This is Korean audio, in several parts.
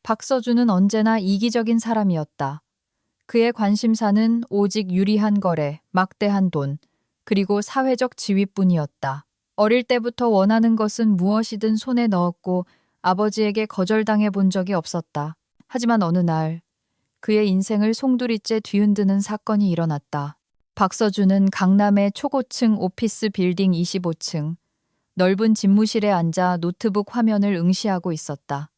박서준은 언제나 이기적인 사람이었다. 그의 관심사는 오직 유리한 거래, 막대한 돈, 그리고 사회적 지위뿐이었다. 어릴 때부터 원하는 것은 무엇이든 손에 넣었고 아버지에게 거절당해 본 적이 없었다. 하지만 어느 날 그의 인생을 송두리째 뒤흔드는 사건이 일어났다. 박서준은 강남의 초고층 오피스 빌딩 25층, 넓은 집무실에 앉아 노트북 화면을 응시하고 있었다.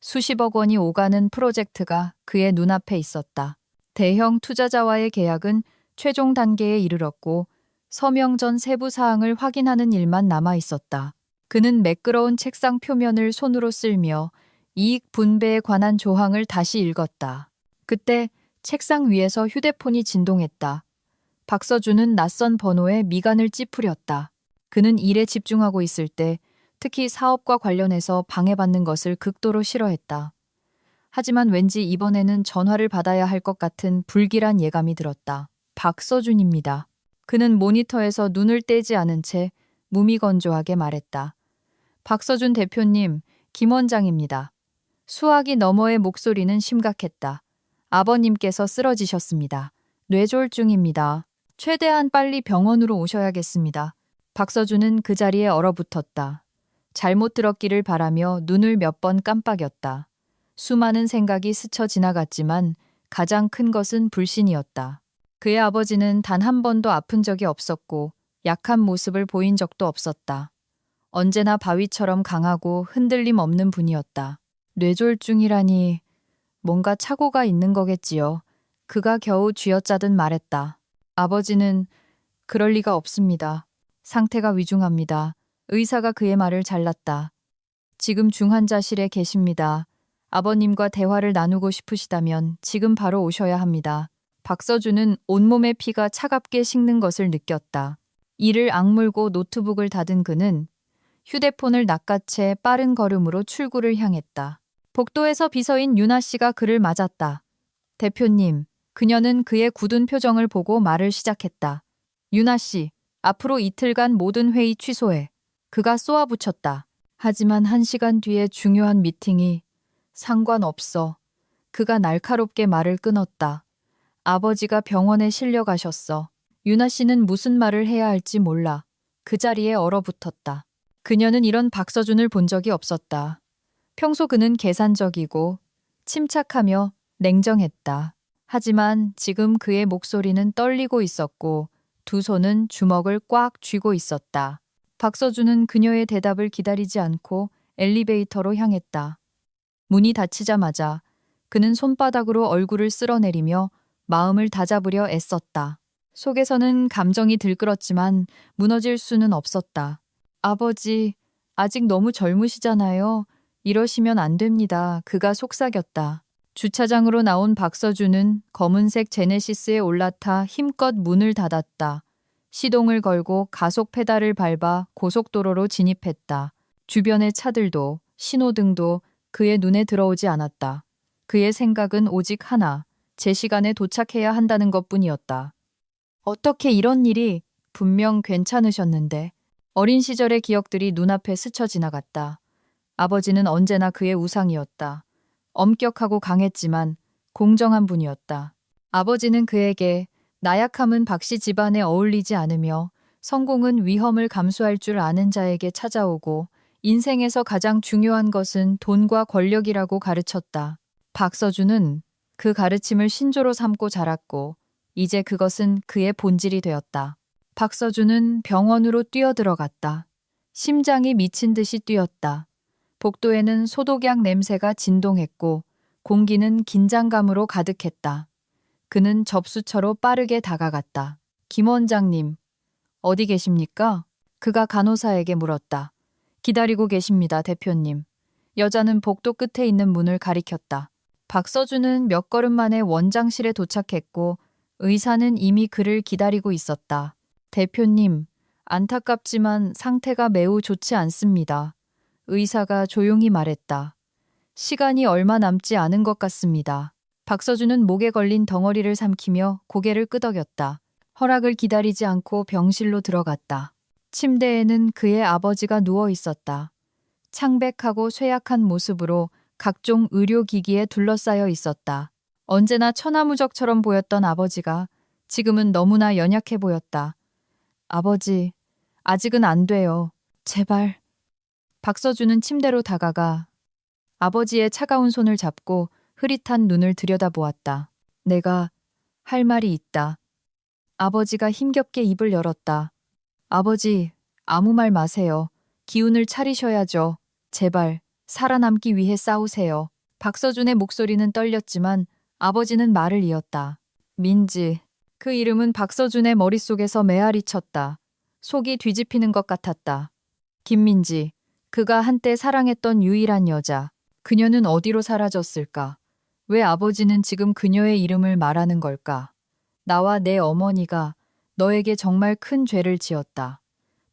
수십억 원이 오가는 프로젝트가 그의 눈앞에 있었다. 대형 투자자와의 계약은 최종 단계에 이르렀고 서명 전 세부 사항을 확인하는 일만 남아 있었다. 그는 매끄러운 책상 표면을 손으로 쓸며 이익 분배에 관한 조항을 다시 읽었다. 그때 책상 위에서 휴대폰이 진동했다. 박서준은 낯선 번호에 미간을 찌푸렸다. 그는 일에 집중하고 있을 때 특히 사업과 관련해서 방해받는 것을 극도로 싫어했다. 하지만 왠지 이번에는 전화를 받아야 할 것 같은 불길한 예감이 들었다. 박서준입니다. 그는 모니터에서 눈을 떼지 않은 채 무미건조하게 말했다. 박서준 대표님, 김 원장입니다. 수화기 너머의 목소리는 심각했다. 아버님께서 쓰러지셨습니다. 뇌졸중입니다. 최대한 빨리 병원으로 오셔야겠습니다. 박서준은 그 자리에 얼어붙었다. 잘못 들었기를 바라며 눈을 몇 번 깜빡였다. 수많은 생각이 스쳐 지나갔지만 가장 큰 것은 불신이었다. 그의 아버지는 단 한 번도 아픈 적이 없었고 약한 모습을 보인 적도 없었다. 언제나 바위처럼 강하고 흔들림 없는 분이었다. 뇌졸중이라니 뭔가 착오가 있는 거겠지요. 그가 겨우 쥐어짜듯 말했다. 아버지는 그럴 리가 없습니다. 상태가 위중합니다. 의사가 그의 말을 잘랐다. 지금 중환자실에 계십니다. 아버님과 대화를 나누고 싶으시다면 지금 바로 오셔야 합니다. 박서준은 온몸의 피가 차갑게 식는 것을 느꼈다. 이를 악물고 노트북을 닫은 그는 휴대폰을 낚아채 빠른 걸음으로 출구를 향했다. 복도에서 비서인 유나 씨가 그를 맞았다. 대표님, 그녀는 그의 굳은 표정을 보고 말을 시작했다. 유나 씨, 앞으로 이틀간 모든 회의 취소해. 그가 쏘아붙였다. 하지만 1시간 뒤에 중요한 미팅이 상관없어. 그가 날카롭게 말을 끊었다. 아버지가 병원에 실려 가셨어. 유나 씨는 무슨 말을 해야 할지 몰라. 그 자리에 얼어붙었다. 그녀는 이런 박서준을 본 적이 없었다. 평소 그는 계산적이고 침착하며 냉정했다. 하지만 지금 그의 목소리는 떨리고 있었고 두 손은 주먹을 꽉 쥐고 있었다. 박서준은 그녀의 대답을 기다리지 않고 엘리베이터로 향했다. 문이 닫히자마자 그는 손바닥으로 얼굴을 쓸어내리며 마음을 다잡으려 애썼다. 속에서는 감정이 들끓었지만 무너질 수는 없었다. 아버지, 아직 너무 젊으시잖아요. 이러시면 안 됩니다. 그가 속삭였다. 주차장으로 나온 박서준은 검은색 제네시스에 올라타 힘껏 문을 닫았다. 시동을 걸고 가속 페달을 밟아 고속도로로 진입했다. 주변의 차들도 신호등도 그의 눈에 들어오지 않았다. 그의 생각은 오직 하나, 제 시간에 도착해야 한다는 것뿐이었다. 어떻게 이런 일이? 분명 괜찮으셨는데. 어린 시절의 기억들이 눈앞에 스쳐 지나갔다. 아버지는 언제나 그의 우상이었다. 엄격하고 강했지만 공정한 분이었다. 아버지는 그에게 나약함은 박씨 집안에 어울리지 않으며 성공은 위험을 감수할 줄 아는 자에게 찾아오고 인생에서 가장 중요한 것은 돈과 권력이라고 가르쳤다. 박서준은 그 가르침을 신조로 삼고 자랐고 이제 그것은 그의 본질이 되었다. 박서준은 병원으로 뛰어들어갔다. 심장이 미친 듯이 뛰었다. 복도에는 소독약 냄새가 진동했고 공기는 긴장감으로 가득했다. 그는 접수처로 빠르게 다가갔다. 김 원장님, 어디 계십니까? 그가 간호사에게 물었다. 기다리고 계십니다, 대표님. 여자는 복도 끝에 있는 문을 가리켰다. 박서준은 몇 걸음 만에 원장실에 도착했고 의사는 이미 그를 기다리고 있었다. 대표님, 안타깝지만 상태가 매우 좋지 않습니다. 의사가 조용히 말했다. 시간이 얼마 남지 않은 것 같습니다. 박서준은 목에 걸린 덩어리를 삼키며 고개를 끄덕였다. 허락을 기다리지 않고 병실로 들어갔다. 침대에는 그의 아버지가 누워 있었다. 창백하고 쇠약한 모습으로 각종 의료기기에 둘러싸여 있었다. 언제나 천하무적처럼 보였던 아버지가 지금은 너무나 연약해 보였다. 아버지, 아직은 안 돼요. 제발. 박서준은 침대로 다가가 아버지의 차가운 손을 잡고 흐릿한 눈을 들여다보았다. 내가 할 말이 있다. 아버지가 힘겹게 입을 열었다. 아버지, 아무 말 마세요. 기운을 차리셔야죠. 제발, 살아남기 위해 싸우세요. 박서준의 목소리는 떨렸지만 아버지는 말을 이었다. 민지. 그 이름은 박서준의 머릿속에서 메아리 쳤다. 속이 뒤집히는 것 같았다. 김민지. 그가 한때 사랑했던 유일한 여자. 그녀는 어디로 사라졌을까? 왜 아버지는 지금 그녀의 이름을 말하는 걸까? 나와 내 어머니가 너에게 정말 큰 죄를 지었다.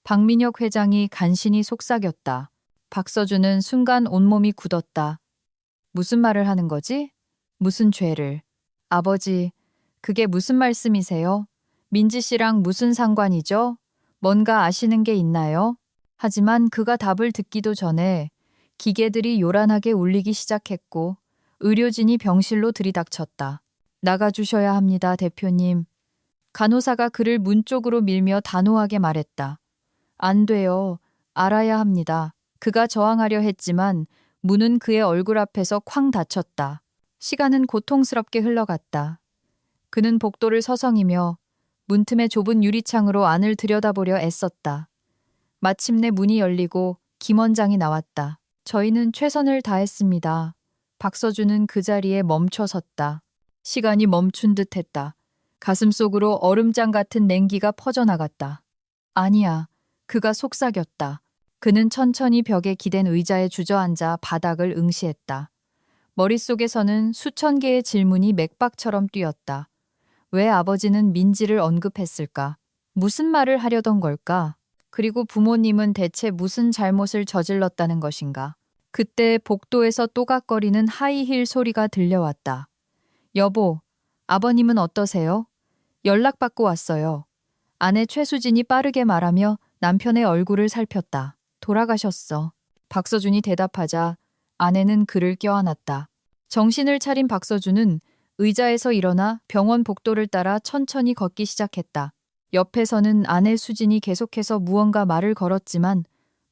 박민혁 회장이 간신히 속삭였다. 박서준은 순간 온몸이 굳었다. 무슨 말을 하는 거지? 무슨 죄를? 아버지, 그게 무슨 말씀이세요? 민지 씨랑 무슨 상관이죠? 뭔가 아시는 게 있나요? 하지만 그가 답을 듣기도 전에 기계들이 요란하게 울리기 시작했고 의료진이 병실로 들이닥쳤다. 나가주셔야 합니다, 대표님. 간호사가 그를 문 쪽으로 밀며 단호하게 말했다. 안 돼요. 알아야 합니다. 그가 저항하려 했지만 문은 그의 얼굴 앞에서 쾅 닫혔다. 시간은 고통스럽게 흘러갔다. 그는 복도를 서성이며 문틈의 좁은 유리창으로 안을 들여다보려 애썼다. 마침내 문이 열리고 김 원장이 나왔다. 저희는 최선을 다했습니다. 박서준은 그 자리에 멈춰 섰다. 시간이 멈춘 듯 했다. 가슴속으로 얼음장 같은 냉기가 퍼져나갔다. 아니야. 그가 속삭였다. 그는 천천히 벽에 기댄 의자에 주저앉아 바닥을 응시했다. 머릿속에서는 수천 개의 질문이 맥박처럼 뛰었다. 왜 아버지는 민지를 언급했을까? 무슨 말을 하려던 걸까? 그리고 부모님은 대체 무슨 잘못을 저질렀다는 것인가? 그때 복도에서 또각거리는 하이힐 소리가 들려왔다. 여보, 아버님은 어떠세요? 연락받고 왔어요. 아내 최수진이 빠르게 말하며 남편의 얼굴을 살폈다. 돌아가셨어. 박서준이 대답하자 아내는 그를 껴안았다. 정신을 차린 박서준은 의자에서 일어나 병원 복도를 따라 천천히 걷기 시작했다. 옆에서는 아내 수진이 계속해서 무언가 말을 걸었지만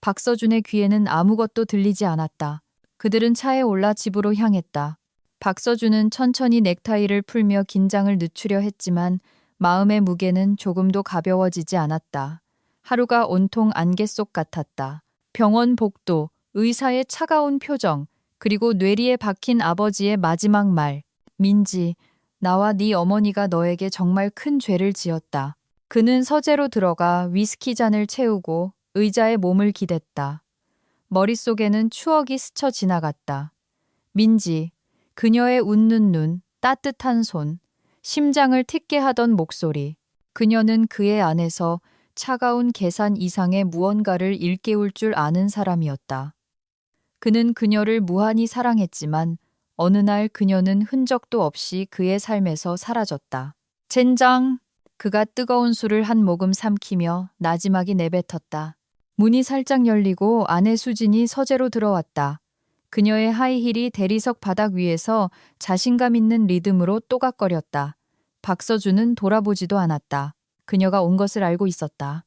박서준의 귀에는 아무것도 들리지 않았다. 그들은 차에 올라 집으로 향했다. 박서준은 천천히 넥타이를 풀며 긴장을 늦추려 했지만 마음의 무게는 조금도 가벼워지지 않았다. 하루가 온통 안개 속 같았다. 병원 복도, 의사의 차가운 표정, 그리고 뇌리에 박힌 아버지의 마지막 말. 민지, 나와 네 어머니가 너에게 정말 큰 죄를 지었다. 그는 서재로 들어가 위스키 잔을 채우고 의자에 몸을 기댔다. 머릿속에는 추억이 스쳐 지나갔다. 민지, 그녀의 웃는 눈, 따뜻한 손, 심장을 틱게 하던 목소리. 그녀는 그의 안에서 차가운 계산 이상의 무언가를 일깨울 줄 아는 사람이었다. 그는 그녀를 무한히 사랑했지만 어느 날 그녀는 흔적도 없이 그의 삶에서 사라졌다. 젠장! 그가 뜨거운 술을 한 모금 삼키며 나지막이 내뱉었다. 문이 살짝 열리고 아내 수진이 서재로 들어왔다. 그녀의 하이힐이 대리석 바닥 위에서 자신감 있는 리듬으로 또각거렸다. 박서준은 돌아보지도 않았다. 그녀가 온 것을 알고 있었다.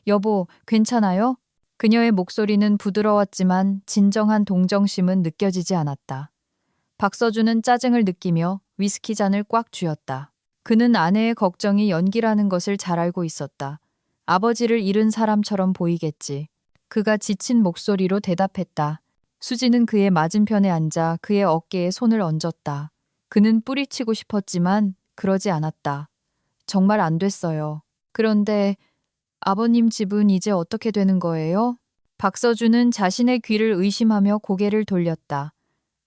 여보, 괜찮아요? 그녀의 목소리는 부드러웠지만 진정한 동정심은 느껴지지 않았다. 박서준은 짜증을 느끼며 위스키 잔을 꽉 쥐었다. 그는 아내의 걱정이 연기라는 것을 잘 알고 있었다. 아버지를 잃은 사람처럼 보이겠지. 그가 지친 목소리로 대답했다. 수지는 그의 맞은편에 앉아 그의 어깨에 손을 얹었다. 그는 뿌리치고 싶었지만 그러지 않았다. 정말 안 됐어요. 그런데 아버님 집은 이제 어떻게 되는 거예요? 박서준은 자신의 귀를 의심하며 고개를 돌렸다.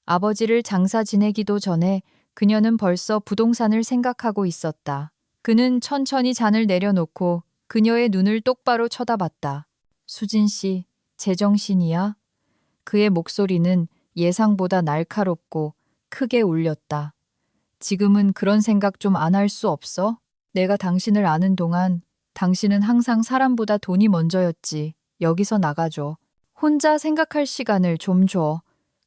아버지를 장사 지내기도 전에 그녀는 벌써 부동산을 생각하고 있었다. 그는 천천히 잔을 내려놓고 그녀의 눈을 똑바로 쳐다봤다. 수진 씨, 제정신이야? 그의 목소리는 예상보다 날카롭고 크게 울렸다. 지금은 그런 생각 좀 안 할 수 없어? 내가 당신을 아는 동안 당신은 항상 사람보다 돈이 먼저였지. 여기서 나가줘. 혼자 생각할 시간을 좀 줘.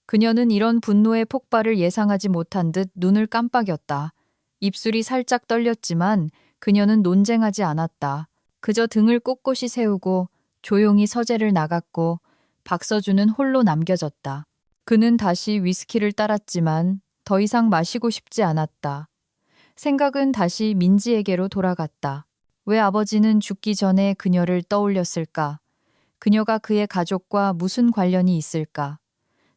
그녀는 이런 분노의 폭발을 예상하지 못한 듯 눈을 깜빡였다. 입술이 살짝 떨렸지만 그녀는 논쟁하지 않았다. 그저 등을 꼿꼿이 세우고 조용히 서재를 나갔고 박서준은 홀로 남겨졌다. 그는 다시 위스키를 따랐지만 더 이상 마시고 싶지 않았다. 생각은 다시 민지에게로 돌아갔다. 왜 아버지는 죽기 전에 그녀를 떠올렸을까? 그녀가 그의 가족과 무슨 관련이 있을까?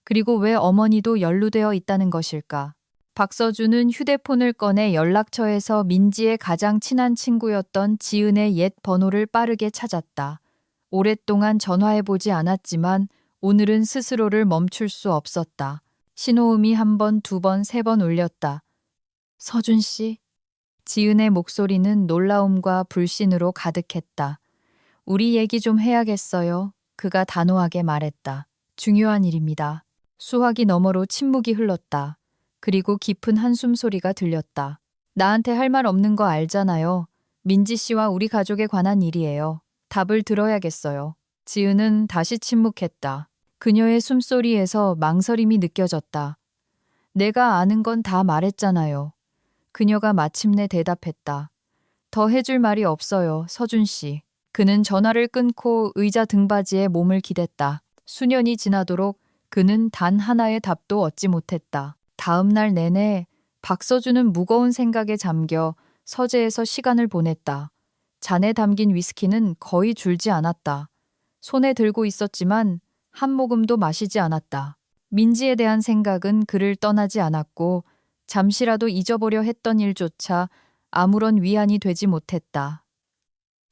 그리고 왜 어머니도 연루되어 있다는 것일까? 박서준은 휴대폰을 꺼내 연락처에서 민지의 가장 친한 친구였던 지은의 옛 번호를 빠르게 찾았다. 오랫동안 전화해보지 않았지만 오늘은 스스로를 멈출 수 없었다. 신호음이 한 번, 두 번, 세 번 울렸다. 서준 씨? 지은의 목소리는 놀라움과 불신으로 가득했다. 우리 얘기 좀 해야겠어요. 그가 단호하게 말했다. 중요한 일입니다. 수화기 너머로 침묵이 흘렀다. 그리고 깊은 한숨 소리가 들렸다. 나한테 할 말 없는 거 알잖아요. 민지 씨와 우리 가족에 관한 일이에요. 답을 들어야겠어요. 지은은 다시 침묵했다. 그녀의 숨소리에서 망설임이 느껴졌다. 내가 아는 건 다 말했잖아요. 그녀가 마침내 대답했다. 더 해줄 말이 없어요, 서준 씨. 그는 전화를 끊고 의자 등받이에 몸을 기댔다. 수년이 지나도록 그는 단 하나의 답도 얻지 못했다. 다음 날 내내 박서준은 무거운 생각에 잠겨 서재에서 시간을 보냈다. 잔에 담긴 위스키는 거의 줄지 않았다. 손에 들고 있었지만 한 모금도 마시지 않았다. 민지에 대한 생각은 그를 떠나지 않았고 잠시라도 잊어보려 했던 일조차 아무런 위안이 되지 못했다.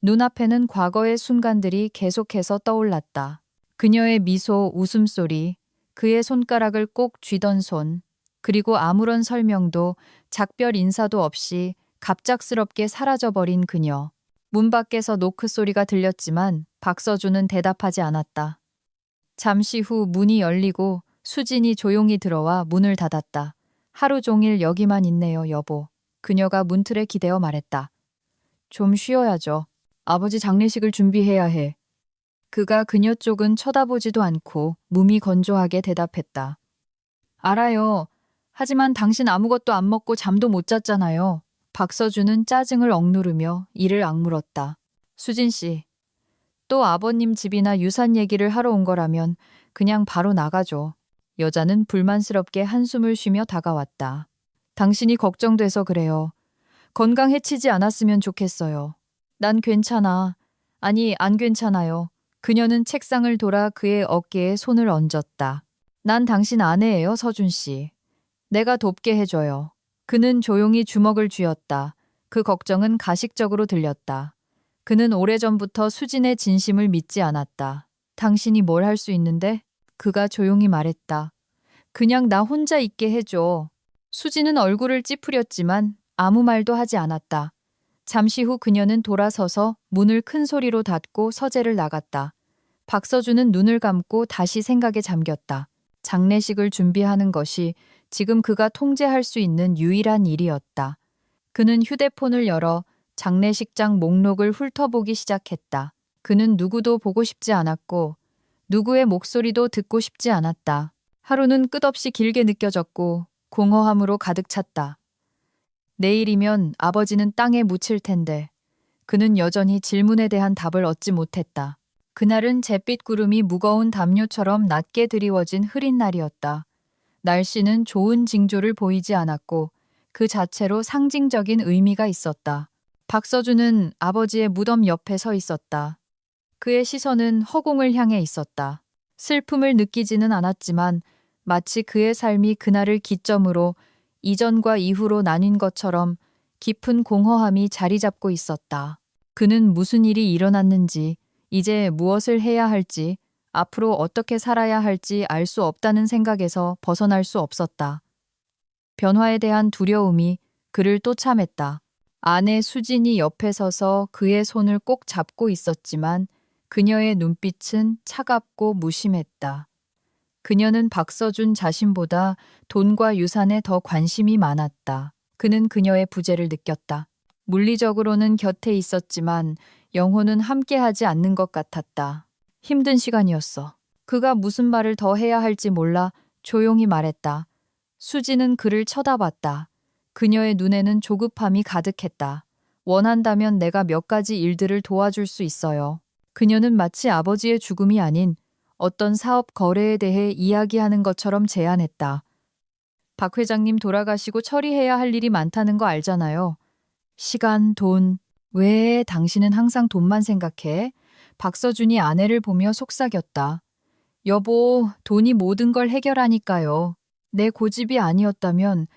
눈앞에는 과거의 순간들이 계속해서 떠올랐다. 그녀의 미소, 웃음소리, 그의 손가락을 꼭 쥐던 손, 그리고 아무런 설명도 작별 인사도 없이 갑작스럽게 사라져버린 그녀. 문 밖에서 노크 소리가 들렸지만 박서준은 대답하지 않았다. 잠시 후 문이 열리고 수진이 조용히 들어와 문을 닫았다. 하루 종일 여기만 있네요, 여보. 그녀가 문틀에 기대어 말했다. 좀 쉬어야죠. 아버지 장례식을 준비해야 해. 그가 그녀 쪽은 쳐다보지도 않고 몸이 건조하게 대답했다. 알아요. 하지만 당신 아무것도 안 먹고 잠도 못 잤잖아요. 박서준은 짜증을 억누르며 이를 악물었다. 수진 씨, 또 아버님 집이나 유산 얘기를 하러 온 거라면 그냥 바로 나가죠. 여자는 불만스럽게 한숨을 쉬며 다가왔다. 당신이 걱정돼서 그래요. 건강 해치지 않았으면 좋겠어요. 난 괜찮아. 아니, 안 괜찮아요. 그녀는 책상을 돌아 그의 어깨에 손을 얹었다. 난 당신 아내예요, 서준 씨. 내가 돕게 해줘요. 그는 조용히 주먹을 쥐었다. 그 걱정은 가식적으로 들렸다. 그는 오래전부터 수진의 진심을 믿지 않았다. 당신이 뭘 할 수 있는데? 그가 조용히 말했다. 그냥 나 혼자 있게 해줘. 수진은 얼굴을 찌푸렸지만 아무 말도 하지 않았다. 잠시 후 그녀는 돌아서서 문을 큰 소리로 닫고 서재를 나갔다. 박서준은 눈을 감고 다시 생각에 잠겼다. 장례식을 준비하는 것이 지금 그가 통제할 수 있는 유일한 일이었다. 그는 휴대폰을 열어 장례식장 목록을 훑어보기 시작했다. 그는 누구도 보고 싶지 않았고 누구의 목소리도 듣고 싶지 않았다. 하루는 끝없이 길게 느껴졌고 공허함으로 가득 찼다. 내일이면 아버지는 땅에 묻힐 텐데 그는 여전히 질문에 대한 답을 얻지 못했다. 그날은 잿빛 구름이 무거운 담요처럼 낮게 드리워진 흐린 날이었다. 날씨는 좋은 징조를 보이지 않았고 그 자체로 상징적인 의미가 있었다. 박서준은 아버지의 무덤 옆에 서 있었다. 그의 시선은 허공을 향해 있었다. 슬픔을 느끼지는 않았지만 마치 그의 삶이 그날을 기점으로 이전과 이후로 나뉜 것처럼 깊은 공허함이 자리 잡고 있었다. 그는 무슨 일이 일어났는지, 이제 무엇을 해야 할지, 앞으로 어떻게 살아야 할지 알 수 없다는 생각에서 벗어날 수 없었다. 변화에 대한 두려움이 그를 또 참했다. 아내 수진이 옆에 서서 그의 손을 꼭 잡고 있었지만 그녀의 눈빛은 차갑고 무심했다. 그녀는 박서준 자신보다 돈과 유산에 더 관심이 많았다. 그는 그녀의 부재를 느꼈다. 물리적으로는 곁에 있었지만 영혼은 함께하지 않는 것 같았다. 힘든 시간이었어. 그가 무슨 말을 더 해야 할지 몰라 조용히 말했다. 수지는 그를 쳐다봤다. 그녀의 눈에는 조급함이 가득했다. 원한다면 내가 몇 가지 일들을 도와줄 수 있어요. 그녀는 마치 아버지의 죽음이 아닌 어떤 사업 거래에 대해 이야기하는 것처럼 제안했다. 박 회장님 돌아가시고 처리해야 할 일이 많다는 거 알잖아요. 시간, 돈. 왜 당신은 항상 돈만 생각해? 박서준이 아내를 보며 속삭였다. 여보, 돈이 모든 걸 해결하니까요. 내 고집이 아니었다면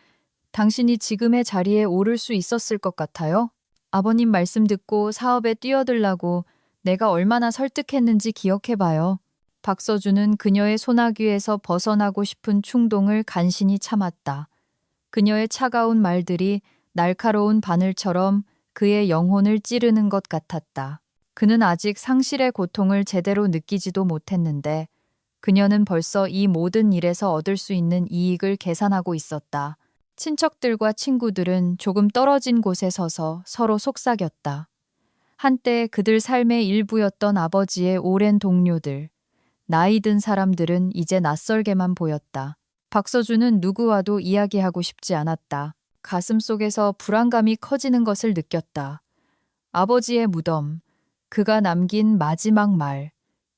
당신이 지금의 자리에 오를 수 있었을 것 같아요? 아버님 말씀 듣고 사업에 뛰어들라고 내가 얼마나 설득했는지 기억해봐요. 박서준은 그녀의 소나귀에서 벗어나고 싶은 충동을 간신히 참았다. 그녀의 차가운 말들이 날카로운 바늘처럼 그의 영혼을 찌르는 것 같았다. 그는 아직 상실의 고통을 제대로 느끼지도 못했는데 그녀는 벌써 이 모든 일에서 얻을 수 있는 이익을 계산하고 있었다. 친척들과 친구들은 조금 떨어진 곳에 서서 서로 속삭였다. 한때 그들 삶의 일부였던 아버지의 오랜 동료들, 나이 든 사람들은 이제 낯설게만 보였다. 박서준은 누구와도 이야기하고 싶지 않았다. 가슴 속에서 불안감이 커지는 것을 느꼈다. 아버지의 무덤, 그가 남긴 마지막 말,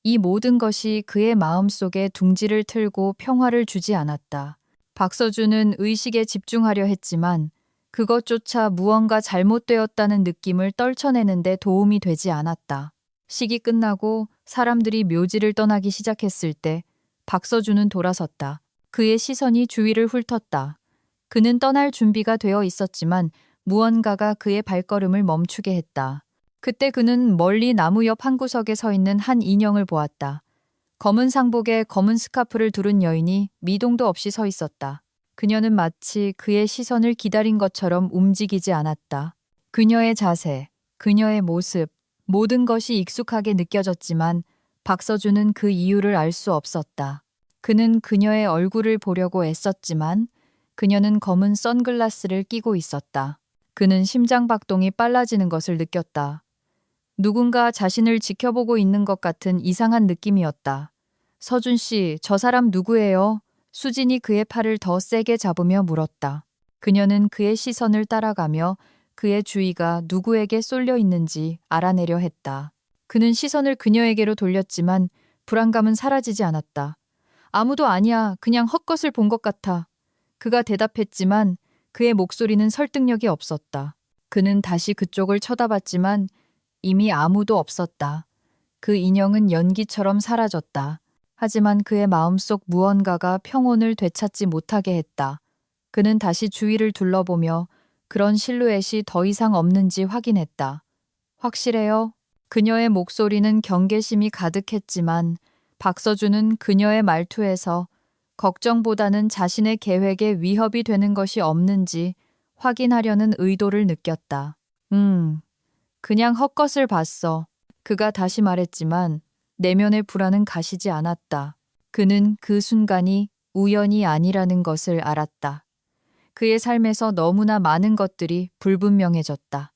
이 모든 것이 그의 마음속에 둥지를 틀고 평화를 주지 않았다. 박서준은 의식에 집중하려 했지만 그것조차 무언가 잘못되었다는 느낌을 떨쳐내는데 도움이 되지 않았다. 식이 끝나고 사람들이 묘지를 떠나기 시작했을 때 박서준은 돌아섰다. 그의 시선이 주위를 훑었다. 그는 떠날 준비가 되어 있었지만 무언가가 그의 발걸음을 멈추게 했다. 그때 그는 멀리 나무 옆 한 구석에 서 있는 한 인형을 보았다. 검은 상복에 검은 스카프를 두른 여인이 미동도 없이 서 있었다. 그녀는 마치 그의 시선을 기다린 것처럼 움직이지 않았다. 그녀의 자세, 그녀의 모습, 모든 것이 익숙하게 느껴졌지만 박서준은 그 이유를 알 수 없었다. 그는 그녀의 얼굴을 보려고 애썼지만 그녀는 검은 선글라스를 끼고 있었다. 그는 심장박동이 빨라지는 것을 느꼈다. 누군가 자신을 지켜보고 있는 것 같은 이상한 느낌이었다. 서준 씨, 저 사람 누구예요? 수진이 그의 팔을 더 세게 잡으며 물었다. 그녀는 그의 시선을 따라가며 그의 주의가 누구에게 쏠려 있는지 알아내려 했다. 그는 시선을 그녀에게로 돌렸지만 불안감은 사라지지 않았다. 아무도 아니야. 그냥 헛것을 본 것 같아. 그가 대답했지만 그의 목소리는 설득력이 없었다. 그는 다시 그쪽을 쳐다봤지만 이미 아무도 없었다. 그 인형은 연기처럼 사라졌다. 하지만 그의 마음속 무언가가 평온을 되찾지 못하게 했다. 그는 다시 주위를 둘러보며 그런 실루엣이 더 이상 없는지 확인했다. 확실해요? 그녀의 목소리는 경계심이 가득했지만 박서준은 그녀의 말투에서 걱정보다는 자신의 계획에 위협이 되는 것이 없는지 확인하려는 의도를 느꼈다. 그냥 헛것을 봤어. 그가 다시 말했지만 내면의 불안은 가시지 않았다. 그는 그 순간이 우연이 아니라는 것을 알았다. 그의 삶에서 너무나 많은 것들이 불분명해졌다.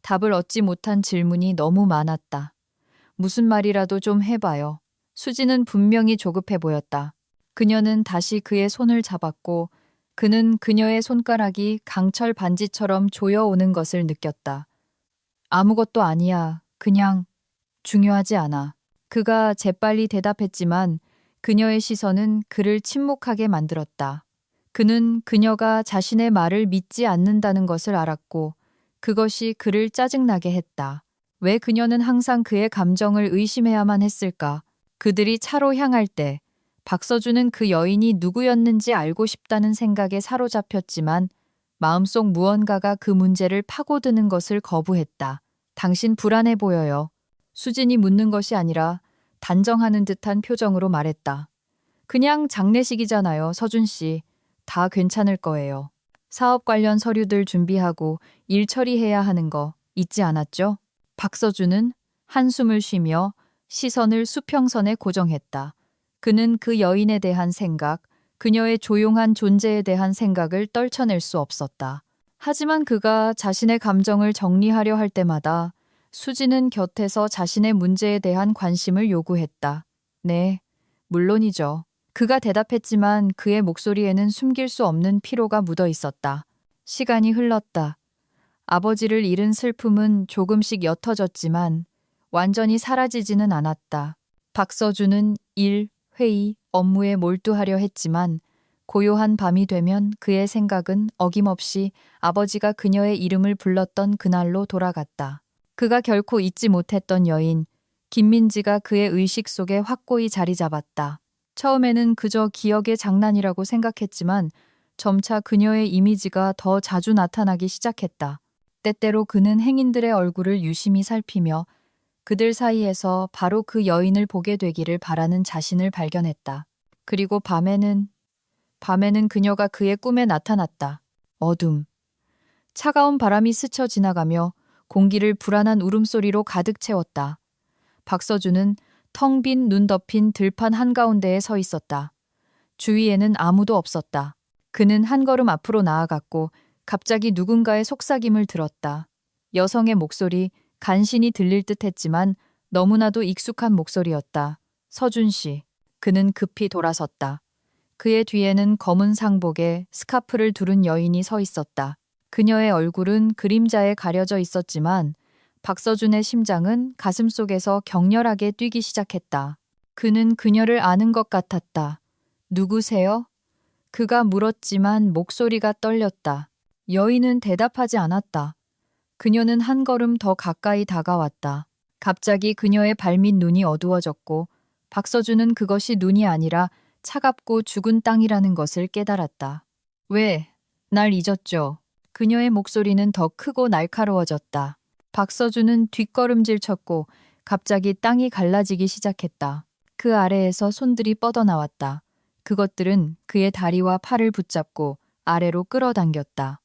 답을 얻지 못한 질문이 너무 많았다. 무슨 말이라도 좀 해봐요. 수지는 분명히 조급해 보였다. 그녀는 다시 그의 손을 잡았고 그는 그녀의 손가락이 강철 반지처럼 조여오는 것을 느꼈다. 아무것도 아니야. 그냥 중요하지 않아. 그가 재빨리 대답했지만 그녀의 시선은 그를 침묵하게 만들었다. 그는 그녀가 자신의 말을 믿지 않는다는 것을 알았고 그것이 그를 짜증나게 했다. 왜 그녀는 항상 그의 감정을 의심해야만 했을까? 그들이 차로 향할 때 박서준은 그 여인이 누구였는지 알고 싶다는 생각에 사로잡혔지만 마음속 무언가가 그 문제를 파고드는 것을 거부했다. 당신 불안해 보여요. 수진이 묻는 것이 아니라 단정하는 듯한 표정으로 말했다. 그냥 장례식이잖아요, 서준 씨. 다 괜찮을 거예요. 사업 관련 서류들 준비하고 일 처리해야 하는 거 잊지 않았죠? 박서준은 한숨을 쉬며 시선을 수평선에 고정했다. 그는 그 여인에 대한 생각, 그녀의 조용한 존재에 대한 생각을 떨쳐낼 수 없었다. 하지만 그가 자신의 감정을 정리하려 할 때마다 수지는 곁에서 자신의 문제에 대한 관심을 요구했다. 네, 물론이죠. 그가 대답했지만 그의 목소리에는 숨길 수 없는 피로가 묻어 있었다. 시간이 흘렀다. 아버지를 잃은 슬픔은 조금씩 옅어졌지만 완전히 사라지지는 않았다. 박서준은 일, 회의, 업무에 몰두하려 했지만 고요한 밤이 되면 그의 생각은 어김없이 아버지가 그녀의 이름을 불렀던 그날로 돌아갔다. 그가 결코 잊지 못했던 여인, 김민지가 그의 의식 속에 확고히 자리 잡았다. 처음에는 그저 기억의 장난이라고 생각했지만 점차 그녀의 이미지가 더 자주 나타나기 시작했다. 때때로 그는 행인들의 얼굴을 유심히 살피며 그들 사이에서 바로 그 여인을 보게 되기를 바라는 자신을 발견했다. 그리고 밤에는 그녀가 그의 꿈에 나타났다. 어둠. 차가운 바람이 스쳐 지나가며 공기를 불안한 울음소리로 가득 채웠다. 박서준은 텅 빈 눈 덮인 들판 한가운데에 서 있었다. 주위에는 아무도 없었다. 그는 한 걸음 앞으로 나아갔고 갑자기 누군가의 속삭임을 들었다. 여성의 목소리, 간신히 들릴 듯 했지만 너무나도 익숙한 목소리였다. 서준 씨. 그는 급히 돌아섰다. 그의 뒤에는 검은 상복에 스카프를 두른 여인이 서 있었다. 그녀의 얼굴은 그림자에 가려져 있었지만 박서준의 심장은 가슴속에서 격렬하게 뛰기 시작했다. 그는 그녀를 아는 것 같았다. 누구세요? 그가 물었지만 목소리가 떨렸다. 여인은 대답하지 않았다. 그녀는 한 걸음 더 가까이 다가왔다. 갑자기 그녀의 발밑 눈이 어두워졌고 박서준은 그것이 눈이 아니라 차갑고 죽은 땅이라는 것을 깨달았다. 왜? 날 잊었죠? 그녀의 목소리는 더 크고 날카로워졌다. 박서준은 뒷걸음질 쳤고 갑자기 땅이 갈라지기 시작했다. 그 아래에서 손들이 뻗어나왔다. 그것들은 그의 다리와 팔을 붙잡고 아래로 끌어당겼다.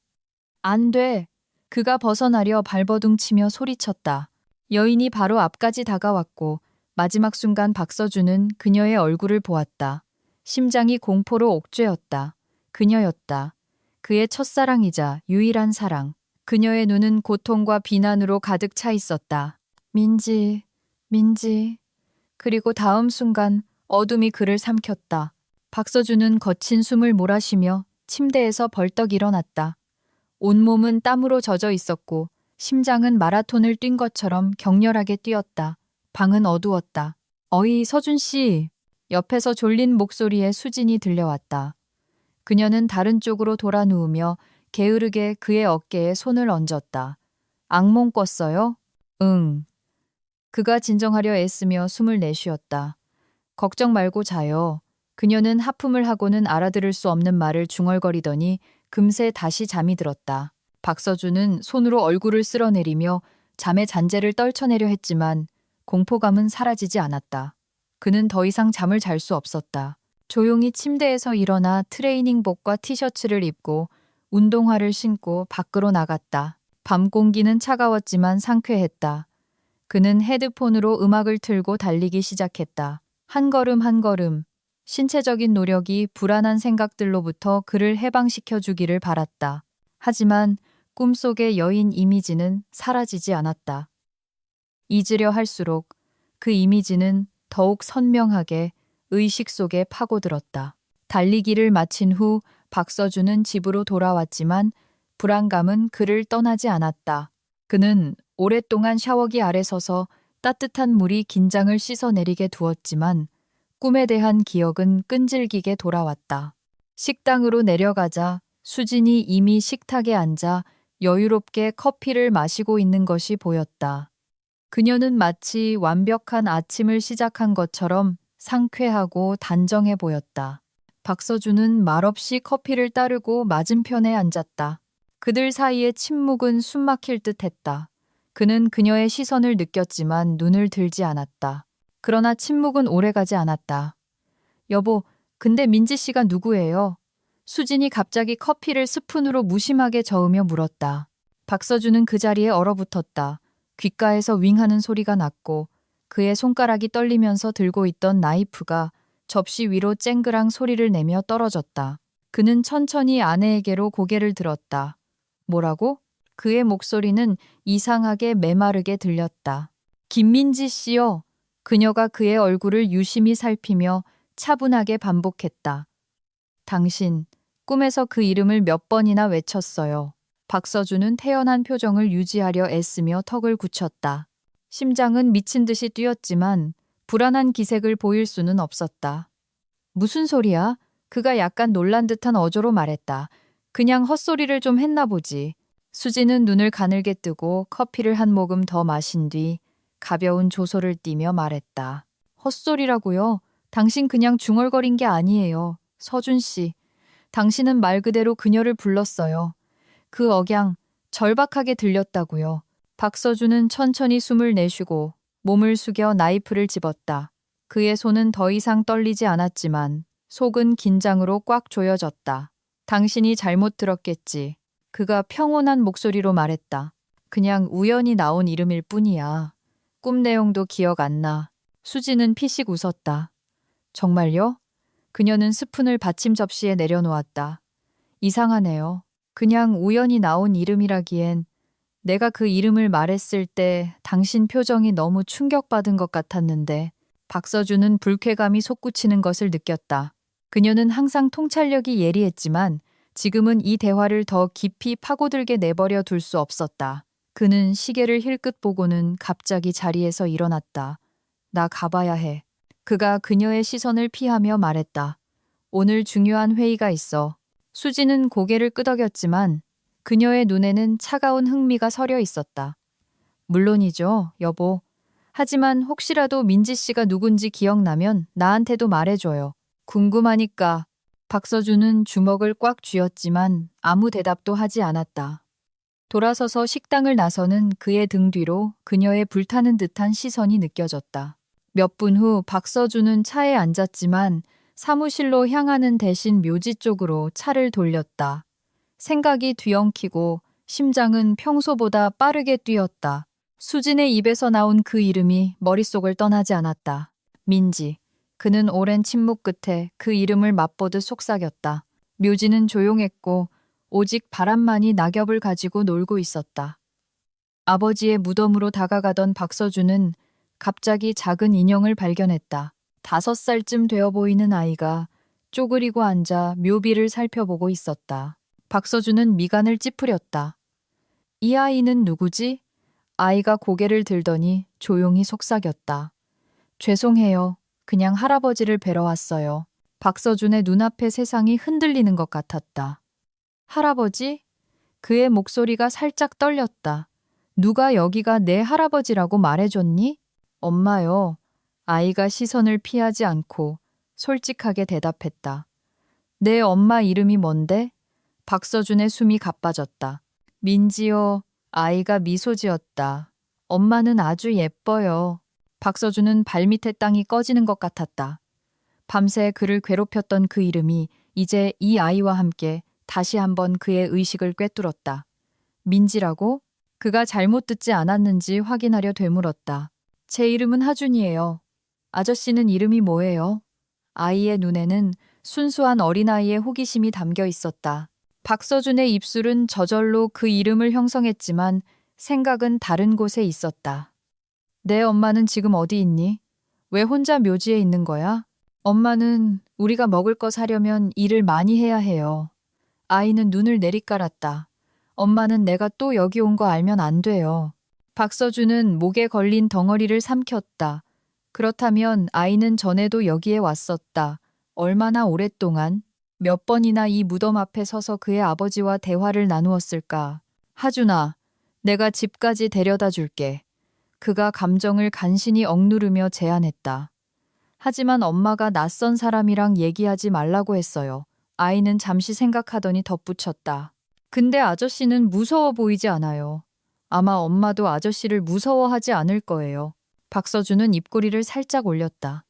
안 돼! 그가 벗어나려 발버둥치며 소리쳤다. 여인이 바로 앞까지 다가왔고 마지막 순간 박서준은 그녀의 얼굴을 보았다. 심장이 공포로 옥죄었다. 그녀였다. 그의 첫사랑이자 유일한 사랑. 그녀의 눈은 고통과 비난으로 가득 차 있었다. 민지. 그리고 다음 순간 어둠이 그를 삼켰다. 박서준은 거친 숨을 몰아쉬며 침대에서 벌떡 일어났다. 온몸은 땀으로 젖어 있었고 심장은 마라톤을 뛴 것처럼 격렬하게 뛰었다. 방은 어두웠다. 어이, 서준 씨. 옆에서 졸린 목소리에 수진이 들려왔다. 그녀는 다른 쪽으로 돌아 누우며 게으르게 그의 어깨에 손을 얹었다. 악몽 꿨어요? 응. 그가 진정하려 애쓰며 숨을 내쉬었다. 걱정 말고 자요. 그녀는 하품을 하고는 알아들을 수 없는 말을 중얼거리더니 금세 다시 잠이 들었다. 박서준은 손으로 얼굴을 쓸어내리며 잠의 잔재를 떨쳐내려 했지만 공포감은 사라지지 않았다. 그는 더 이상 잠을 잘 수 없었다. 조용히 침대에서 일어나 트레이닝복과 티셔츠를 입고 운동화를 신고 밖으로 나갔다. 밤 공기는 차가웠지만 상쾌했다. 그는 헤드폰으로 음악을 틀고 달리기 시작했다. 한 걸음 한 걸음. 신체적인 노력이 불안한 생각들로부터 그를 해방시켜 주기를 바랐다. 하지만 꿈속의 여인 이미지는 사라지지 않았다. 잊으려 할수록 그 이미지는 더욱 선명하게 의식 속에 파고들었다. 달리기를 마친 후 박서준은 집으로 돌아왔지만 불안감은 그를 떠나지 않았다. 그는 오랫동안 샤워기 아래 서서 따뜻한 물이 긴장을 씻어내리게 두었지만 꿈에 대한 기억은 끈질기게 돌아왔다. 식당으로 내려가자 수진이 이미 식탁에 앉아 여유롭게 커피를 마시고 있는 것이 보였다. 그녀는 마치 완벽한 아침을 시작한 것처럼 상쾌하고 단정해 보였다. 박서준은 말없이 커피를 따르고 맞은편에 앉았다. 그들 사이의 침묵은 숨막힐 듯했다. 그는 그녀의 시선을 느꼈지만 눈을 들지 않았다. 그러나 침묵은 오래가지 않았다. 여보, 근데 민지 씨가 누구예요? 수진이 갑자기 커피를 스푼으로 무심하게 저으며 물었다. 박서준은 그 자리에 얼어붙었다. 귓가에서 윙하는 소리가 났고 그의 손가락이 떨리면서 들고 있던 나이프가 접시 위로 쨍그랑 소리를 내며 떨어졌다. 그는 천천히 아내에게로 고개를 들었다. 뭐라고? 그의 목소리는 이상하게 메마르게 들렸다. 김민지 씨요. 그녀가 그의 얼굴을 유심히 살피며 차분하게 반복했다. 당신, 꿈에서 그 이름을 몇 번이나 외쳤어요. 박서준은 태연한 표정을 유지하려 애쓰며 턱을 굳혔다. 심장은 미친 듯이 뛰었지만 불안한 기색을 보일 수는 없었다. 무슨 소리야? 그가 약간 놀란 듯한 어조로 말했다. 그냥 헛소리를 좀 했나 보지. 수지는 눈을 가늘게 뜨고 커피를 한 모금 더 마신 뒤 가벼운 조소를 띠며 말했다. 헛소리라고요? 당신 그냥 중얼거린 게 아니에요. 서준 씨. 당신은 말 그대로 그녀를 불렀어요. 그 억양 절박하게 들렸다고요. 박서준은 천천히 숨을 내쉬고 몸을 숙여 나이프를 집었다. 그의 손은 더 이상 떨리지 않았지만 속은 긴장으로 꽉 조여졌다. 당신이 잘못 들었겠지. 그가 평온한 목소리로 말했다. 그냥 우연히 나온 이름일 뿐이야. 꿈 내용도 기억 안 나. 수지는 피식 웃었다. 정말요? 그녀는 스푼을 받침 접시에 내려놓았다. 이상하네요. 그냥 우연히 나온 이름이라기엔 내가 그 이름을 말했을 때 당신 표정이 너무 충격받은 것 같았는데 박서준은 불쾌감이 솟구치는 것을 느꼈다. 그녀는 항상 통찰력이 예리했지만 지금은 이 대화를 더 깊이 파고들게 내버려 둘 수 없었다. 그는 시계를 힐끗 보고는 갑자기 자리에서 일어났다. 나 가봐야 해. 그가 그녀의 시선을 피하며 말했다. 오늘 중요한 회의가 있어. 수지는 고개를 끄덕였지만 그녀의 눈에는 차가운 흥미가 서려 있었다. 물론이죠, 여보. 하지만 혹시라도 민지 씨가 누군지 기억나면 나한테도 말해줘요. 궁금하니까. 박서준은 주먹을 꽉 쥐었지만 아무 대답도 하지 않았다. 돌아서서 식당을 나서는 그의 등 뒤로 그녀의 불타는 듯한 시선이 느껴졌다. 몇 분 후 박서준은 차에 앉았지만 사무실로 향하는 대신 묘지 쪽으로 차를 돌렸다. 생각이 뒤엉키고 심장은 평소보다 빠르게 뛰었다. 수진의 입에서 나온 그 이름이 머릿속을 떠나지 않았다. 민지. 그는 오랜 침묵 끝에 그 이름을 맛보듯 속삭였다. 묘지는 조용했고 오직 바람만이 낙엽을 가지고 놀고 있었다. 아버지의 무덤으로 다가가던 박서준은 갑자기 작은 인형을 발견했다. 5살쯤 되어 보이는 아이가 쪼그리고 앉아 묘비를 살펴보고 있었다. 박서준은 미간을 찌푸렸다. 이 아이는 누구지? 아이가 고개를 들더니 조용히 속삭였다. 죄송해요. 그냥 할아버지를 뵈러 왔어요. 박서준의 눈앞의 세상이 흔들리는 것 같았다. 할아버지? 그의 목소리가 살짝 떨렸다. 누가 여기가 내 할아버지라고 말해줬니? 엄마요. 아이가 시선을 피하지 않고 솔직하게 대답했다. 내 엄마 이름이 뭔데? 박서준의 숨이 가빠졌다. 민지요. 아이가 미소 지었다. 엄마는 아주 예뻐요. 박서준은 발밑의 땅이 꺼지는 것 같았다. 밤새 그를 괴롭혔던 그 이름이 이제 이 아이와 함께 다시 한번 그의 의식을 꿰뚫었다. 민지라고? 그가 잘못 듣지 않았는지 확인하려 되물었다. 제 이름은 하준이에요. 아저씨는 이름이 뭐예요? 아이의 눈에는 순수한 어린아이의 호기심이 담겨 있었다. 박서준의 입술은 저절로 그 이름을 형성했지만 생각은 다른 곳에 있었다. 내 엄마는 지금 어디 있니? 왜 혼자 묘지에 있는 거야? 엄마는 우리가 먹을 거 사려면 일을 많이 해야 해요. 아이는 눈을 내리깔았다. 엄마는 내가 또 여기 온 거 알면 안 돼요. 박서준은 목에 걸린 덩어리를 삼켰다. 그렇다면 아이는 전에도 여기에 왔었다. 얼마나 오랫동안? 몇 번이나 이 무덤 앞에 서서 그의 아버지와 대화를 나누었을까? 하준아, 내가 집까지 데려다 줄게. 그가 감정을 간신히 억누르며 제안했다. 하지만 엄마가 낯선 사람이랑 얘기하지 말라고 했어요. 아이는 잠시 생각하더니 덧붙였다. 근데 아저씨는 무서워 보이지 않아요. 아마 엄마도 아저씨를 무서워하지 않을 거예요. 박서준은 입꼬리를 살짝 올렸다.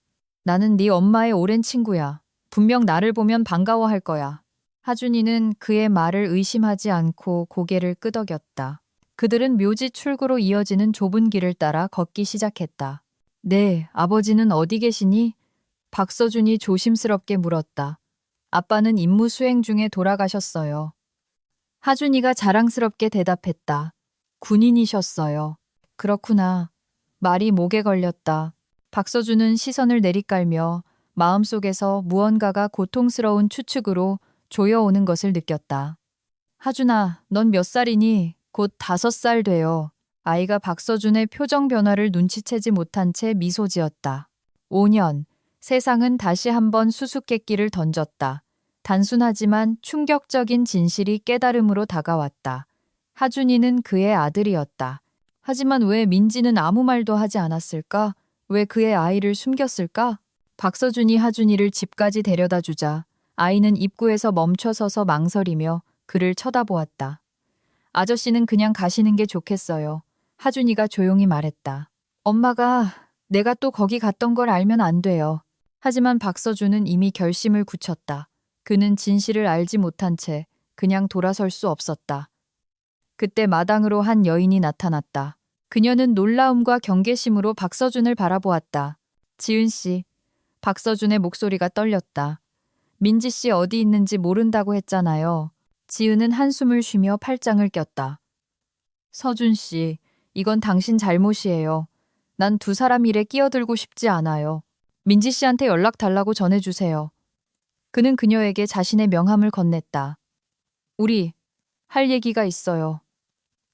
나는 네 엄마의 오랜 친구야. 분명 나를 보면 반가워할 거야. 하준이는 그의 말을 의심하지 않고 고개를 끄덕였다. 그들은 묘지 출구로 이어지는 좁은 길을 따라 걷기 시작했다. 네, 아버지는 어디 계시니? 박서준이 조심스럽게 물었다. 아빠는 임무 수행 중에 돌아가셨어요. 하준이가 자랑스럽게 대답했다. 군인이셨어요. 그렇구나. 말이 목에 걸렸다. 박서준은 시선을 내리깔며 마음속에서 무언가가 고통스러운 추측으로 조여오는 것을 느꼈다. 하준아, 넌 몇 살이니? 곧 5살 돼요. 아이가 박서준의 표정 변화를 눈치채지 못한 채 미소 지었다. 5년. 세상은 다시 한번 수수께끼를 던졌다. 단순하지만 충격적인 진실이 깨달음으로 다가왔다. 하준이는 그의 아들이었다. 하지만 왜 민지는 아무 말도 하지 않았을까? 왜 그의 아이를 숨겼을까? 박서준이 하준이를 집까지 데려다 주자 아이는 입구에서 멈춰서서 망설이며 그를 쳐다보았다. 아저씨는 그냥 가시는 게 좋겠어요. 하준이가 조용히 말했다. 엄마가 내가 또 거기 갔던 걸 알면 안 돼요. 하지만 박서준은 이미 결심을 굳혔다. 그는 진실을 알지 못한 채 그냥 돌아설 수 없었다. 그때 마당으로 한 여인이 나타났다. 그녀는 놀라움과 경계심으로 박서준을 바라보았다. 지은 씨. 박서준의 목소리가 떨렸다. 민지 씨 어디 있는지 모른다고 했잖아요. 지은은 한숨을 쉬며 팔짱을 꼈다. 서준 씨, 이건 당신 잘못이에요. 난 두 사람 일에 끼어들고 싶지 않아요. 민지 씨한테 연락 달라고 전해주세요. 그는 그녀에게 자신의 명함을 건넸다. 우리 할 얘기가 있어요.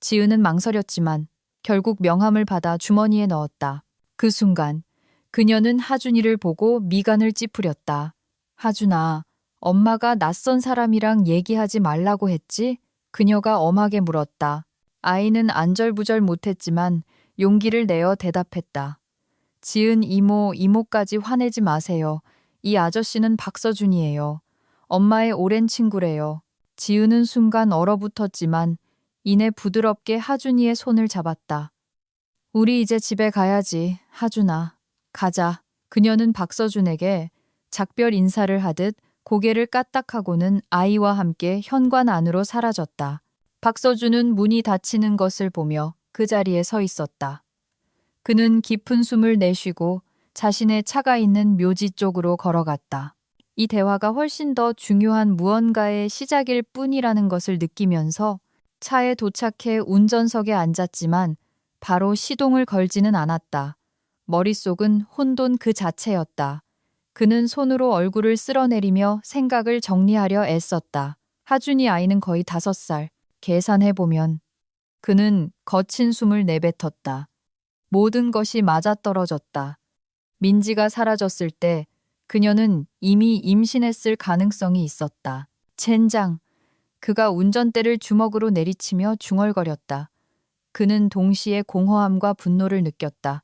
지은은 망설였지만 결국 명함을 받아 주머니에 넣었다. 그 순간 그녀는 하준이를 보고 미간을 찌푸렸다. 하준아, 엄마가 낯선 사람이랑 얘기하지 말라고 했지? 그녀가 엄하게 물었다. 아이는 안절부절 못했지만 용기를 내어 대답했다. 지은 이모, 이모까지 화내지 마세요. 이 아저씨는 박서준이에요. 엄마의 오랜 친구래요. 지은은 순간 얼어붙었지만 이내 부드럽게 하준이의 손을 잡았다. 우리 이제 집에 가야지, 하준아. 가자. 그녀는 박서준에게 작별 인사를 하듯 고개를 까딱하고는 아이와 함께 현관 안으로 사라졌다. 박서준은 문이 닫히는 것을 보며 그 자리에 서 있었다. 그는 깊은 숨을 내쉬고 자신의 차가 있는 묘지 쪽으로 걸어갔다. 이 대화가 훨씬 더 중요한 무언가의 시작일 뿐이라는 것을 느끼면서 차에 도착해 운전석에 앉았지만 바로 시동을 걸지는 않았다. 머릿속은 혼돈 그 자체였다. 그는 손으로 얼굴을 쓸어내리며 생각을 정리하려 애썼다. 하준이 아이는 거의 5살. 계산해보면. 그는 거친 숨을 내뱉었다. 모든 것이 맞아떨어졌다. 민지가 사라졌을 때 그녀는 이미 임신했을 가능성이 있었다. 젠장. 그가 운전대를 주먹으로 내리치며 중얼거렸다. 그는 동시에 공허함과 분노를 느꼈다.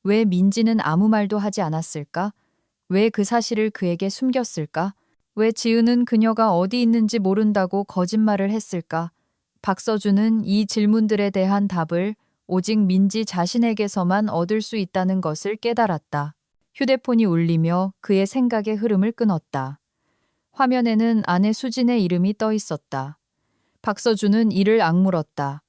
왜 민지는 아무 말도 하지 않았을까? 왜 그 사실을 그에게 숨겼을까? 왜 지은은 그녀가 어디 있는지 모른다고 거짓말을 했을까? 박서준은 이 질문들에 대한 답을 오직 민지 자신에게서만 얻을 수 있다는 것을 깨달았다. 휴대폰이 울리며 그의 생각의 흐름을 끊었다. 화면에는 아내 수진의 이름이 떠 있었다. 박서준은 이를 악물었다.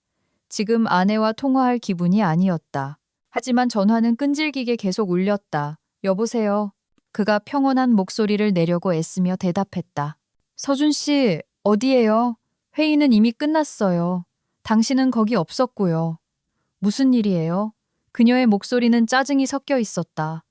지금 아내와 통화할 기분이 아니었다. 하지만 전화는 끈질기게 계속 울렸다. 여보세요. 그가 평온한 목소리를 내려고 애쓰며 대답했다. 서준 씨, 어디에요? 회의는 이미 끝났어요. 당신은 거기 없었고요. 무슨 일이에요? 그녀의 목소리는 짜증이 섞여 있었다.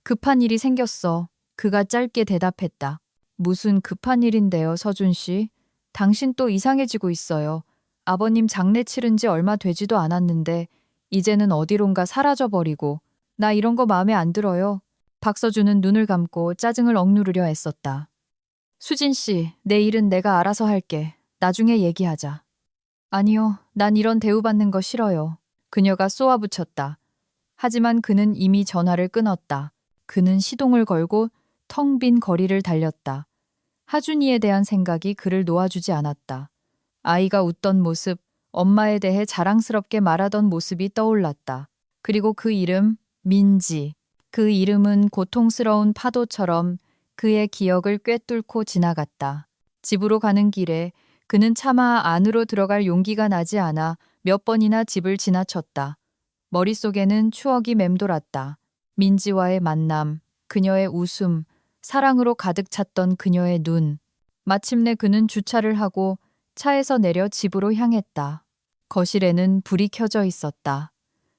급한 일이 생겼어. 그가 짧게 대답했다. 무슨 급한 일인데요, 서준 씨? 당신 또 이상해지고 있어요. 아버님 장례 치른 지 얼마 되지도 않았는데 이제는 어디론가 사라져버리고 나 이런 거 마음에 안 들어요. 박서준은 눈을 감고 짜증을 억누르려 애썼다. 수진 씨, 내 일은 내가 알아서 할게. 나중에 얘기하자. 아니요, 난 이런 대우받는 거 싫어요. 그녀가 쏘아붙였다. 하지만 그는 이미 전화를 끊었다. 그는 시동을 걸고 텅 빈 거리를 달렸다. 하준이에 대한 생각이 그를 놓아주지 않았다. 아이가 웃던 모습, 엄마에 대해 자랑스럽게 말하던 모습이 떠올랐다. 그리고 그 이름, 민지. 그 이름은 고통스러운 파도처럼 그의 기억을 꿰뚫고 지나갔다. 집으로 가는 길에 그는 차마 안으로 들어갈 용기가 나지 않아 몇 번이나 집을 지나쳤다. 머릿속에는 추억이 맴돌았다. 민지와의 만남, 그녀의 웃음, 사랑으로 가득 찼던 그녀의 눈. 마침내 그는 주차를 하고 차에서 내려 집으로 향했다. 거실에는 불이 켜져 있었다.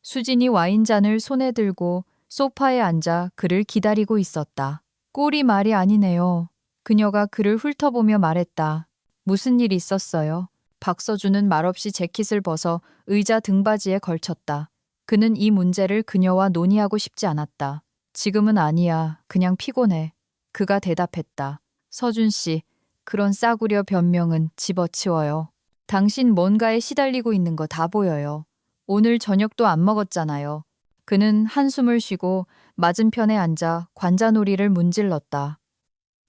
수진이 와인잔을 손에 들고 소파에 앉아 그를 기다리고 있었다. 꼴이 말이 아니네요. 그녀가 그를 훑어보며 말했다. 무슨 일 있었어요? 박서준은 말없이 재킷을 벗어 의자 등받이에 걸쳤다. 그는 이 문제를 그녀와 논의하고 싶지 않았다. 지금은 아니야. 그냥 피곤해. 그가 대답했다. 서준 씨, 그런 싸구려 변명은 집어치워요. 당신 뭔가에 시달리고 있는 거 다 보여요. 오늘 저녁도 안 먹었잖아요. 그는 한숨을 쉬고 맞은편에 앉아 관자놀이를 문질렀다.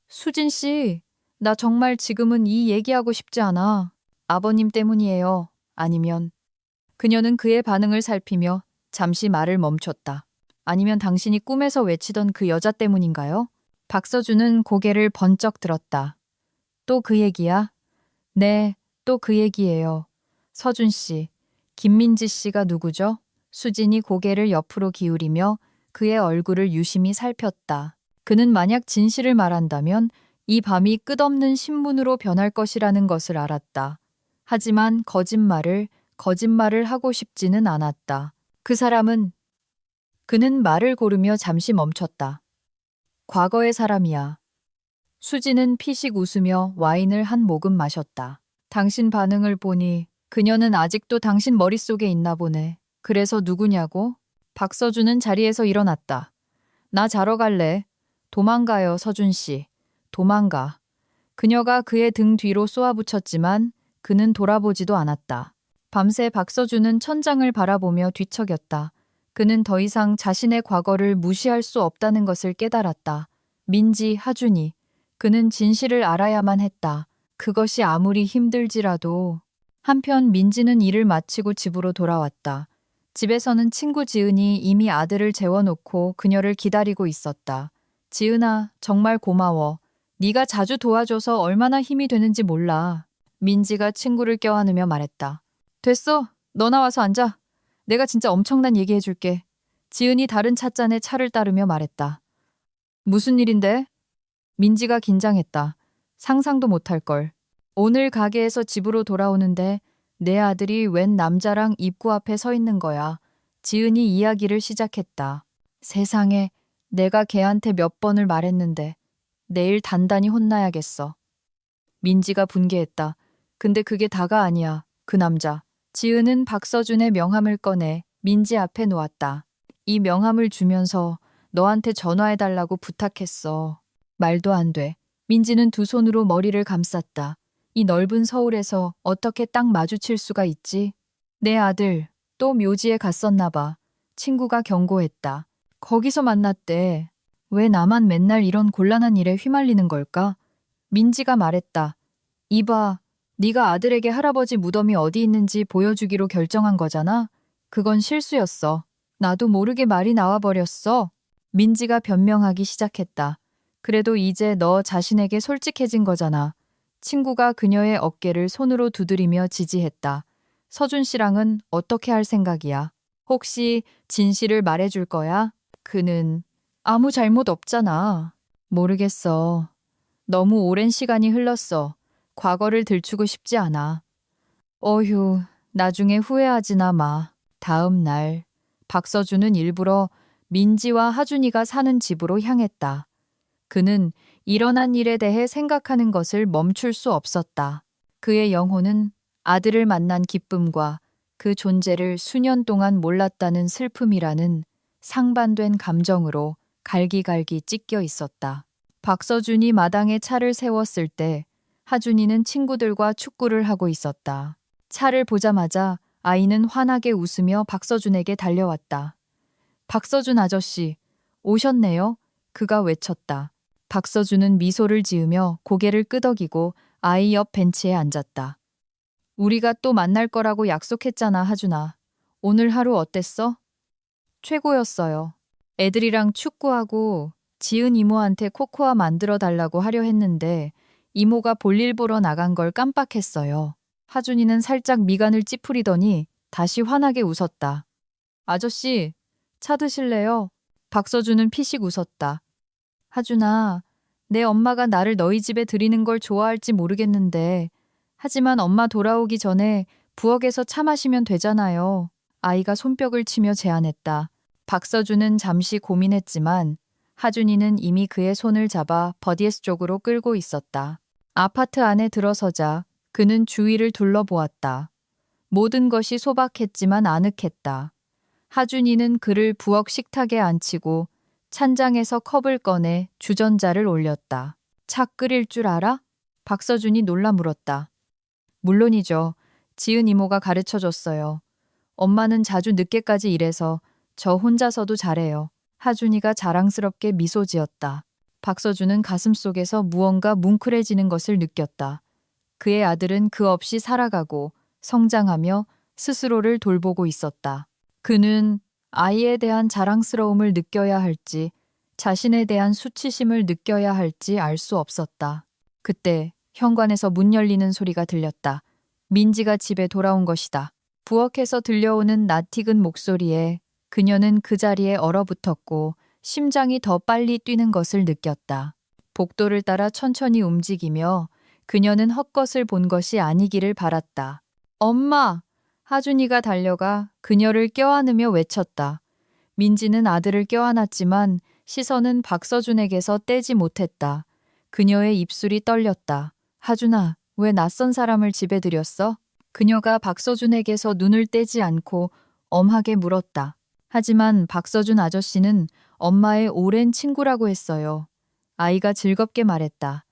수진 씨, 나 정말 지금은 이 얘기하고 싶지 않아. 아버님 때문이에요. 아니면 그녀는 그의 반응을 살피며 잠시 말을 멈췄다. 아니면 당신이 꿈에서 외치던 그 여자 때문인가요? 박서준은 고개를 번쩍 들었다. 또 그 얘기야? 네, 또 그 얘기예요. 서준 씨, 김민지 씨가 누구죠? 수진이 고개를 옆으로 기울이며 그의 얼굴을 유심히 살폈다. 그는 만약 진실을 말한다면 이 밤이 끝없는 신문으로 변할 것이라는 것을 알았다. 하지만 거짓말을 하고 싶지는 않았다. 그 사람은 그는 말을 고르며 잠시 멈췄다. 과거의 사람이야. 수지는 피식 웃으며 와인을 한 모금 마셨다. 당신 반응을 보니 그녀는 아직도 당신 머릿속에 있나 보네. 그래서 누구냐고? 박서준은 자리에서 일어났다. 나 자러 갈래. 도망가요, 서준 씨. 도망가. 그녀가 그의 등 뒤로 쏘아붙였지만 그는 돌아보지도 않았다. 밤새 박서준은 천장을 바라보며 뒤척였다. 그는 더 이상 자신의 과거를 무시할 수 없다는 것을 깨달았다. 민지, 하준이. 그는 진실을 알아야만 했다. 그것이 아무리 힘들지라도. 한편 민지는 일을 마치고 집으로 돌아왔다. 집에서는 친구 지은이 이미 아들을 재워놓고 그녀를 기다리고 있었다. 지은아, 정말 고마워. 네가 자주 도와줘서 얼마나 힘이 되는지 몰라. 민지가 친구를 껴안으며 말했다. 됐어. 너 나와서 앉아. 내가 진짜 엄청난 얘기해줄게. 지은이 다른 찻잔에 차를 따르며 말했다. 무슨 일인데? 민지가 긴장했다. 상상도 못할 걸. 오늘 가게에서 집으로 돌아오는데 내 아들이 웬 남자랑 입구 앞에 서 있는 거야. 지은이 이야기를 시작했다. 세상에, 내가 걔한테 몇 번을 말했는데 내일 단단히 혼나야겠어. 민지가 분개했다. 근데 그게 다가 아니야. 그 남자. 지은은 박서준의 명함을 꺼내 민지 앞에 놓았다. 이 명함을 주면서 너한테 전화해달라고 부탁했어. 말도 안 돼. 민지는 두 손으로 머리를 감쌌다. 이 넓은 서울에서 어떻게 딱 마주칠 수가 있지? 내 아들, 또 묘지에 갔었나 봐. 친구가 경고했다. 거기서 만났대. 왜 나만 맨날 이런 곤란한 일에 휘말리는 걸까? 민지가 말했다. 이봐, 네가 아들에게 할아버지 무덤이 어디 있는지 보여주기로 결정한 거잖아? 그건 실수였어. 나도 모르게 말이 나와버렸어. 민지가 변명하기 시작했다. 그래도 이제 너 자신에게 솔직해진 거잖아. 친구가 그녀의 어깨를 손으로 두드리며 지지했다. 서준 씨랑은 어떻게 할 생각이야? 혹시 진실을 말해줄 거야? 그는 아무 잘못 없잖아. 모르겠어. 너무 오랜 시간이 흘렀어. 과거를 들추고 싶지 않아. 어휴, 나중에 후회하지나 마. 다음 날, 박서준은 일부러 민지와 하준이가 사는 집으로 향했다. 그는 일어난 일에 대해 생각하는 것을 멈출 수 없었다. 그의 영혼은 아들을 만난 기쁨과 그 존재를 수년 동안 몰랐다는 슬픔이라는 상반된 감정으로 갈기갈기 찢겨 있었다. 박서준이 마당에 차를 세웠을 때 하준이는 친구들과 축구를 하고 있었다. 차를 보자마자 아이는 환하게 웃으며 박서준에게 달려왔다. 박서준 아저씨, 오셨네요? 그가 외쳤다. 박서준은 미소를 지으며 고개를 끄덕이고 아이 옆 벤치에 앉았다. 우리가 또 만날 거라고 약속했잖아, 하준아. 오늘 하루 어땠어? 최고였어요. 애들이랑 축구하고 지은 이모한테 코코아 만들어 달라고 하려 했는데 이모가 볼일 보러 나간 걸 깜빡했어요. 하준이는 살짝 미간을 찌푸리더니 다시 환하게 웃었다. 아저씨, 차 드실래요? 박서준은 피식 웃었다. 하준아, 내 엄마가 나를 너희 집에 들이는 걸 좋아할지 모르겠는데 하지만 엄마 돌아오기 전에 부엌에서 차 마시면 되잖아요. 아이가 손뼉을 치며 제안했다. 박서준은 잠시 고민했지만 하준이는 이미 그의 손을 잡아 버디에스 쪽으로 끌고 있었다. 아파트 안에 들어서자 그는 주위를 둘러보았다. 모든 것이 소박했지만 아늑했다. 하준이는 그를 부엌 식탁에 앉히고 찬장에서 컵을 꺼내 주전자를 올렸다. 차 끓일 줄 알아? 박서준이 놀라 물었다. 물론이죠. 지은 이모가 가르쳐줬어요. 엄마는 자주 늦게까지 일해서 저 혼자서도 잘해요. 하준이가 자랑스럽게 미소 지었다. 박서준은 가슴속에서 무언가 뭉클해지는 것을 느꼈다. 그의 아들은 그 없이 살아가고 성장하며 스스로를 돌보고 있었다. 그는 아이에 대한 자랑스러움을 느껴야 할지 자신에 대한 수치심을 느껴야 할지 알 수 없었다. 그때 현관에서 문 열리는 소리가 들렸다. 민지가 집에 돌아온 것이다. 부엌에서 들려오는 낯익은 목소리에 그녀는 그 자리에 얼어붙었고 심장이 더 빨리 뛰는 것을 느꼈다. 복도를 따라 천천히 움직이며 그녀는 헛것을 본 것이 아니기를 바랐다. 엄마! 하준이가 달려가 그녀를 껴안으며 외쳤다. 민지는 아들을 껴안았지만 시선은 박서준에게서 떼지 못했다. 그녀의 입술이 떨렸다. 하준아, 왜 낯선 사람을 집에 들였어? 그녀가 박서준에게서 눈을 떼지 않고 엄하게 물었다. 하지만 박서준 아저씨는 엄마의 오랜 친구라고 했어요. 아이가 즐겁게 말했다.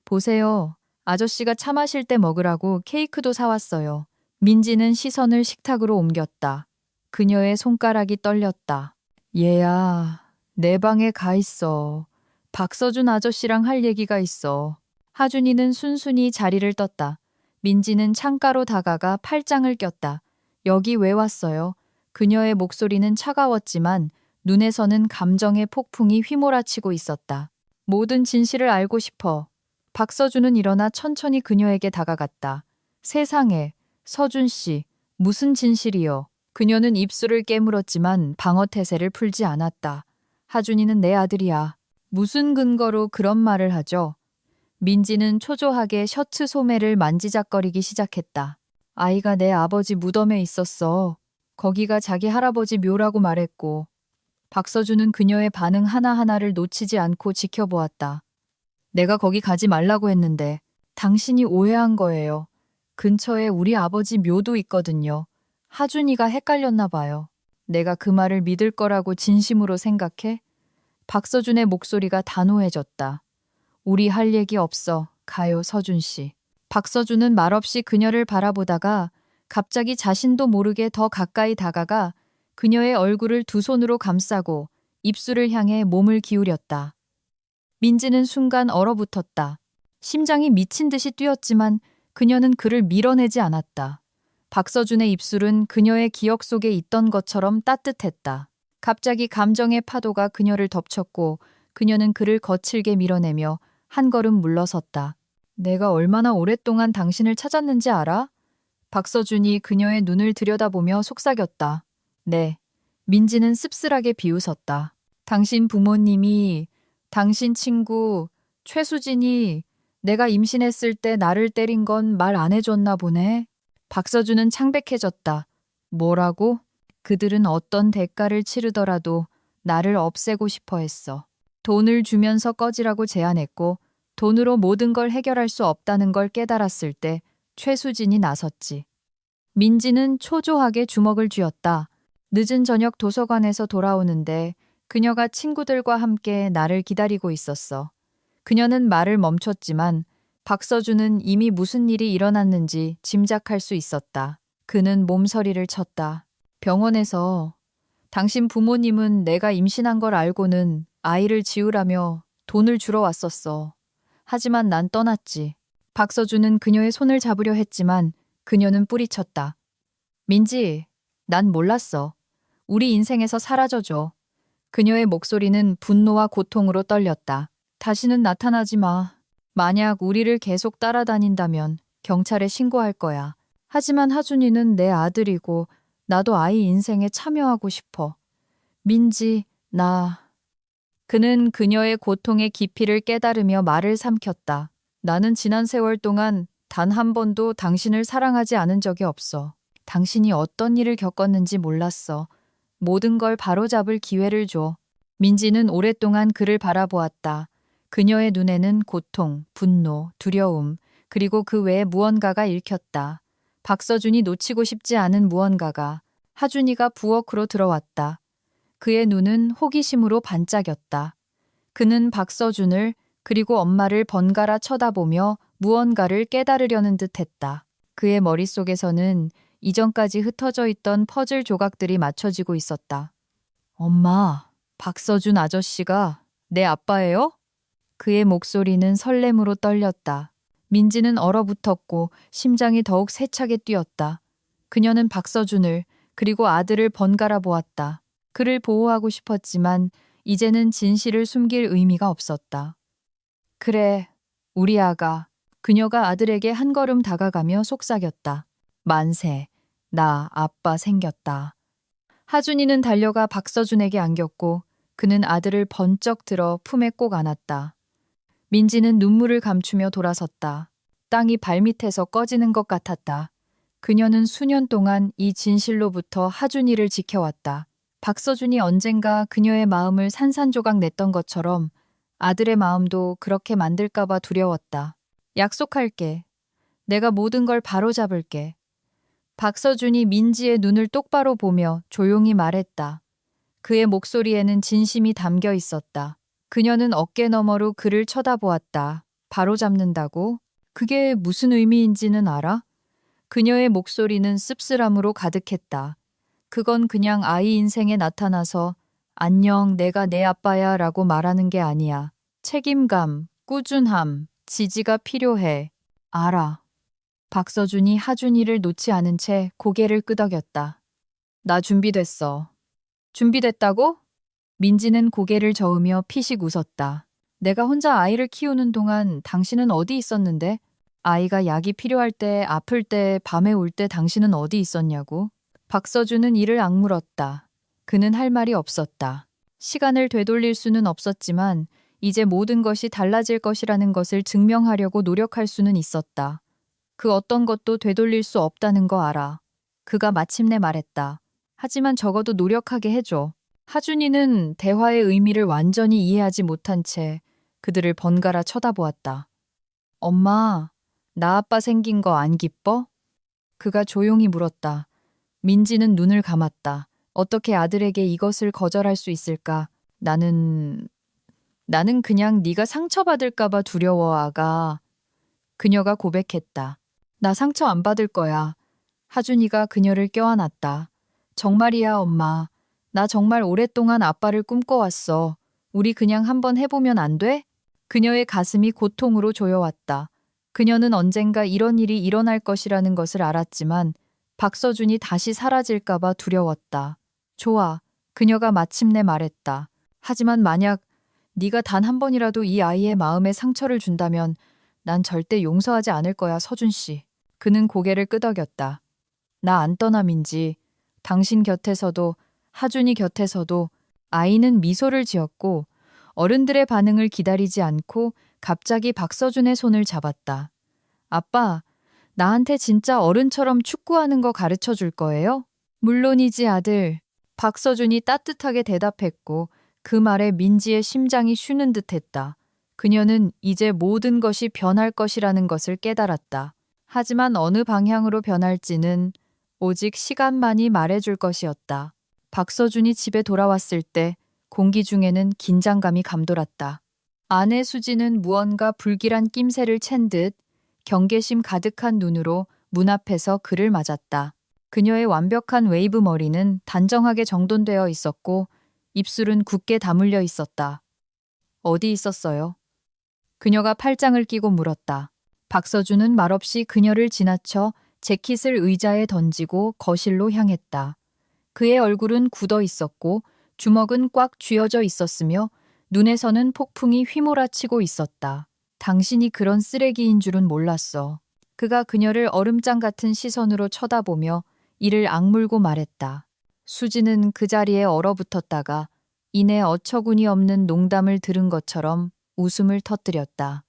보세요. 아저씨가 차 마실 때 먹으라고 케이크도 사왔어요. 민지는 시선을 식탁으로 옮겼다. 그녀의 손가락이 떨렸다. 얘야, 내 방에 가 있어. 박서준 아저씨랑 할 얘기가 있어. 하준이는 순순히 자리를 떴다. 민지는 창가로 다가가 팔짱을 꼈다. 여기 왜 왔어요? 그녀의 목소리는 차가웠지만 눈에서는 감정의 폭풍이 휘몰아치고 있었다. 모든 진실을 알고 싶어. 박서준은 일어나 천천히 그녀에게 다가갔다. 세상에, 서준 씨, 무슨 진실이요? 그녀는 입술을 깨물었지만 방어 태세를 풀지 않았다. 하준이는 내 아들이야. 무슨 근거로 그런 말을 하죠? 민지는 초조하게 셔츠 소매를 만지작거리기 시작했다. 아이가 내 아버지 무덤에 있었어. 거기가 자기 할아버지 묘라고 말했고. 박서준은 그녀의 반응 하나하나를 놓치지 않고 지켜보았다. 내가 거기 가지 말라고 했는데 당신이 오해한 거예요. 근처에 우리 아버지 묘도 있거든요. 하준이가 헷갈렸나 봐요. 내가 그 말을 믿을 거라고 진심으로 생각해? 박서준의 목소리가 단호해졌다. 우리 할 얘기 없어. 가요, 서준 씨. 박서준은 말없이 그녀를 바라보다가 갑자기 자신도 모르게 더 가까이 다가가 그녀의 얼굴을 두 손으로 감싸고 입술을 향해 몸을 기울였다. 민지는 순간 얼어붙었다. 심장이 미친 듯이 뛰었지만 그녀는 그를 밀어내지 않았다. 박서준의 입술은 그녀의 기억 속에 있던 것처럼 따뜻했다. 갑자기 감정의 파도가 그녀를 덮쳤고 그녀는 그를 거칠게 밀어내며 한 걸음 물러섰다. 내가 얼마나 오랫동안 당신을 찾았는지 알아? 박서준이 그녀의 눈을 들여다보며 속삭였다. 네. 민지는 씁쓸하게 비웃었다. 당신 부모님이, 당신 친구, 최수진이 내가 임신했을 때 나를 때린 건 말 안 해줬나 보네. 박서준은 창백해졌다. 뭐라고? 그들은 어떤 대가를 치르더라도 나를 없애고 싶어 했어. 돈을 주면서 꺼지라고 제안했고 돈으로 모든 걸 해결할 수 없다는 걸 깨달았을 때 최수진이 나섰지. 민지는 초조하게 주먹을 쥐었다. 늦은 저녁 도서관에서 돌아오는데 그녀가 친구들과 함께 나를 기다리고 있었어. 그녀는 말을 멈췄지만 박서준은 이미 무슨 일이 일어났는지 짐작할 수 있었다. 그는 몸서리를 쳤다. 병원에서 당신 부모님은 내가 임신한 걸 알고는 아이를 지우라며 돈을 주러 왔었어. 하지만 난 떠났지. 박서준은 그녀의 손을 잡으려 했지만 그녀는 뿌리쳤다. 민지, 난 몰랐어. 우리 인생에서 사라져줘. 그녀의 목소리는 분노와 고통으로 떨렸다. 다시는 나타나지 마. 만약 우리를 계속 따라다닌다면 경찰에 신고할 거야. 하지만 하준이는 내 아들이고 나도 아이 인생에 참여하고 싶어. 민지, 그는 그녀의 고통의 깊이를 깨달으며 말을 삼켰다. 나는 지난 세월 동안 단 한 번도 당신을 사랑하지 않은 적이 없어. 당신이 어떤 일을 겪었는지 몰랐어. 모든 걸 바로잡을 기회를 줘. 민지는 오랫동안 그를 바라보았다. 그녀의 눈에는 고통, 분노, 두려움, 그리고 그 외에 무언가가 읽혔다. 박서준이 놓치고 싶지 않은 무언가가. 하준이가 부엌으로 들어왔다. 그의 눈은 호기심으로 반짝였다. 그는 박서준을 그리고 엄마를 번갈아 쳐다보며 무언가를 깨달으려는 듯 했다. 그의 머릿속에서는 이전까지 흩어져 있던 퍼즐 조각들이 맞춰지고 있었다. 엄마, 박서준 아저씨가 내 아빠예요? 그의 목소리는 설렘으로 떨렸다. 민지는 얼어붙었고 심장이 더욱 세차게 뛰었다. 그녀는 박서준을 그리고 아들을 번갈아 보았다. 그를 보호하고 싶었지만 이제는 진실을 숨길 의미가 없었다. 그래, 우리 아가. 그녀가 아들에게 한 걸음 다가가며 속삭였다. 만세, 나 아빠 생겼다. 하준이는 달려가 박서준에게 안겼고 그는 아들을 번쩍 들어 품에 꼭 안았다. 민지는 눈물을 감추며 돌아섰다. 땅이 발밑에서 꺼지는 것 같았다. 그녀는 수년 동안 이 진실로부터 하준이를 지켜왔다. 박서준이 언젠가 그녀의 마음을 산산조각 냈던 것처럼 아들의 마음도 그렇게 만들까봐 두려웠다. 약속할게. 내가 모든 걸 바로잡을게. 박서준이 민지의 눈을 똑바로 보며 조용히 말했다. 그의 목소리에는 진심이 담겨 있었다. 그녀는 어깨 너머로 그를 쳐다보았다. 바로잡는다고? 그게 무슨 의미인지는 알아? 그녀의 목소리는 씁쓸함으로 가득했다. 그건 그냥 아이 인생에 나타나서 안녕, 내가 내 아빠야 라고 말하는 게 아니야. 책임감, 꾸준함, 지지가 필요해. 알아. 박서준이 하준이를 놓지 않은 채 고개를 끄덕였다. 나 준비됐어. 준비됐다고? 민지는 고개를 저으며 피식 웃었다. 내가 혼자 아이를 키우는 동안 당신은 어디 있었는데? 아이가 약이 필요할 때, 아플 때, 밤에 올 때 당신은 어디 있었냐고? 박서준은 이를 악물었다. 그는 할 말이 없었다. 시간을 되돌릴 수는 없었지만 이제 모든 것이 달라질 것이라는 것을 증명하려고 노력할 수는 있었다. 그 어떤 것도 되돌릴 수 없다는 거 알아. 그가 마침내 말했다. 하지만 적어도 노력하게 해줘. 하준이는 대화의 의미를 완전히 이해하지 못한 채 그들을 번갈아 쳐다보았다. 엄마, 나 아빠 생긴 거 안 기뻐? 그가 조용히 물었다. 민지는 눈을 감았다. 어떻게 아들에게 이것을 거절할 수 있을까? 나는 그냥 네가 상처받을까 봐 두려워, 아가. 그녀가 고백했다. 나 상처 안 받을 거야. 하준이가 그녀를 껴안았다. 정말이야, 엄마. 나 정말 오랫동안 아빠를 꿈꿔왔어. 우리 그냥 한번 해보면 안 돼? 그녀의 가슴이 고통으로 조여왔다. 그녀는 언젠가 이런 일이 일어날 것이라는 것을 알았지만 박서준이 다시 사라질까 봐 두려웠다. 좋아. 그녀가 마침내 말했다. 하지만 만약 네가 단 한 번이라도 이 아이의 마음에 상처를 준다면 난 절대 용서하지 않을 거야, 서준 씨. 그는 고개를 끄덕였다. 나 안 떠나, 민지. 당신 곁에서도 하준이 곁에서도. 아이는 미소를 지었고 어른들의 반응을 기다리지 않고 갑자기 박서준의 손을 잡았다. 아빠, 나한테 진짜 어른처럼 축구하는 거 가르쳐 줄 거예요? 물론이지, 아들. 박서준이 따뜻하게 대답했고 그 말에 민지의 심장이 쉬는 듯했다. 그녀는 이제 모든 것이 변할 것이라는 것을 깨달았다. 하지만 어느 방향으로 변할지는 오직 시간만이 말해줄 것이었다. 박서준이 집에 돌아왔을 때 공기 중에는 긴장감이 감돌았다. 아내 수지는 무언가 불길한 낌새를 챈 듯 경계심 가득한 눈으로 문 앞에서 그를 맞았다. 그녀의 완벽한 웨이브 머리는 단정하게 정돈되어 있었고 입술은 굳게 다물려 있었다. 어디 있었어요? 그녀가 팔짱을 끼고 물었다. 박서준은 말없이 그녀를 지나쳐 재킷을 의자에 던지고 거실로 향했다. 그의 얼굴은 굳어 있었고 주먹은 꽉 쥐어져 있었으며 눈에서는 폭풍이 휘몰아치고 있었다. 당신이 그런 쓰레기인 줄은 몰랐어. 그가 그녀를 얼음장 같은 시선으로 쳐다보며 이를 악물고 말했다. 수지는 그 자리에 얼어붙었다가 이내 어처구니 없는 농담을 들은 것처럼 웃음을 터뜨렸다.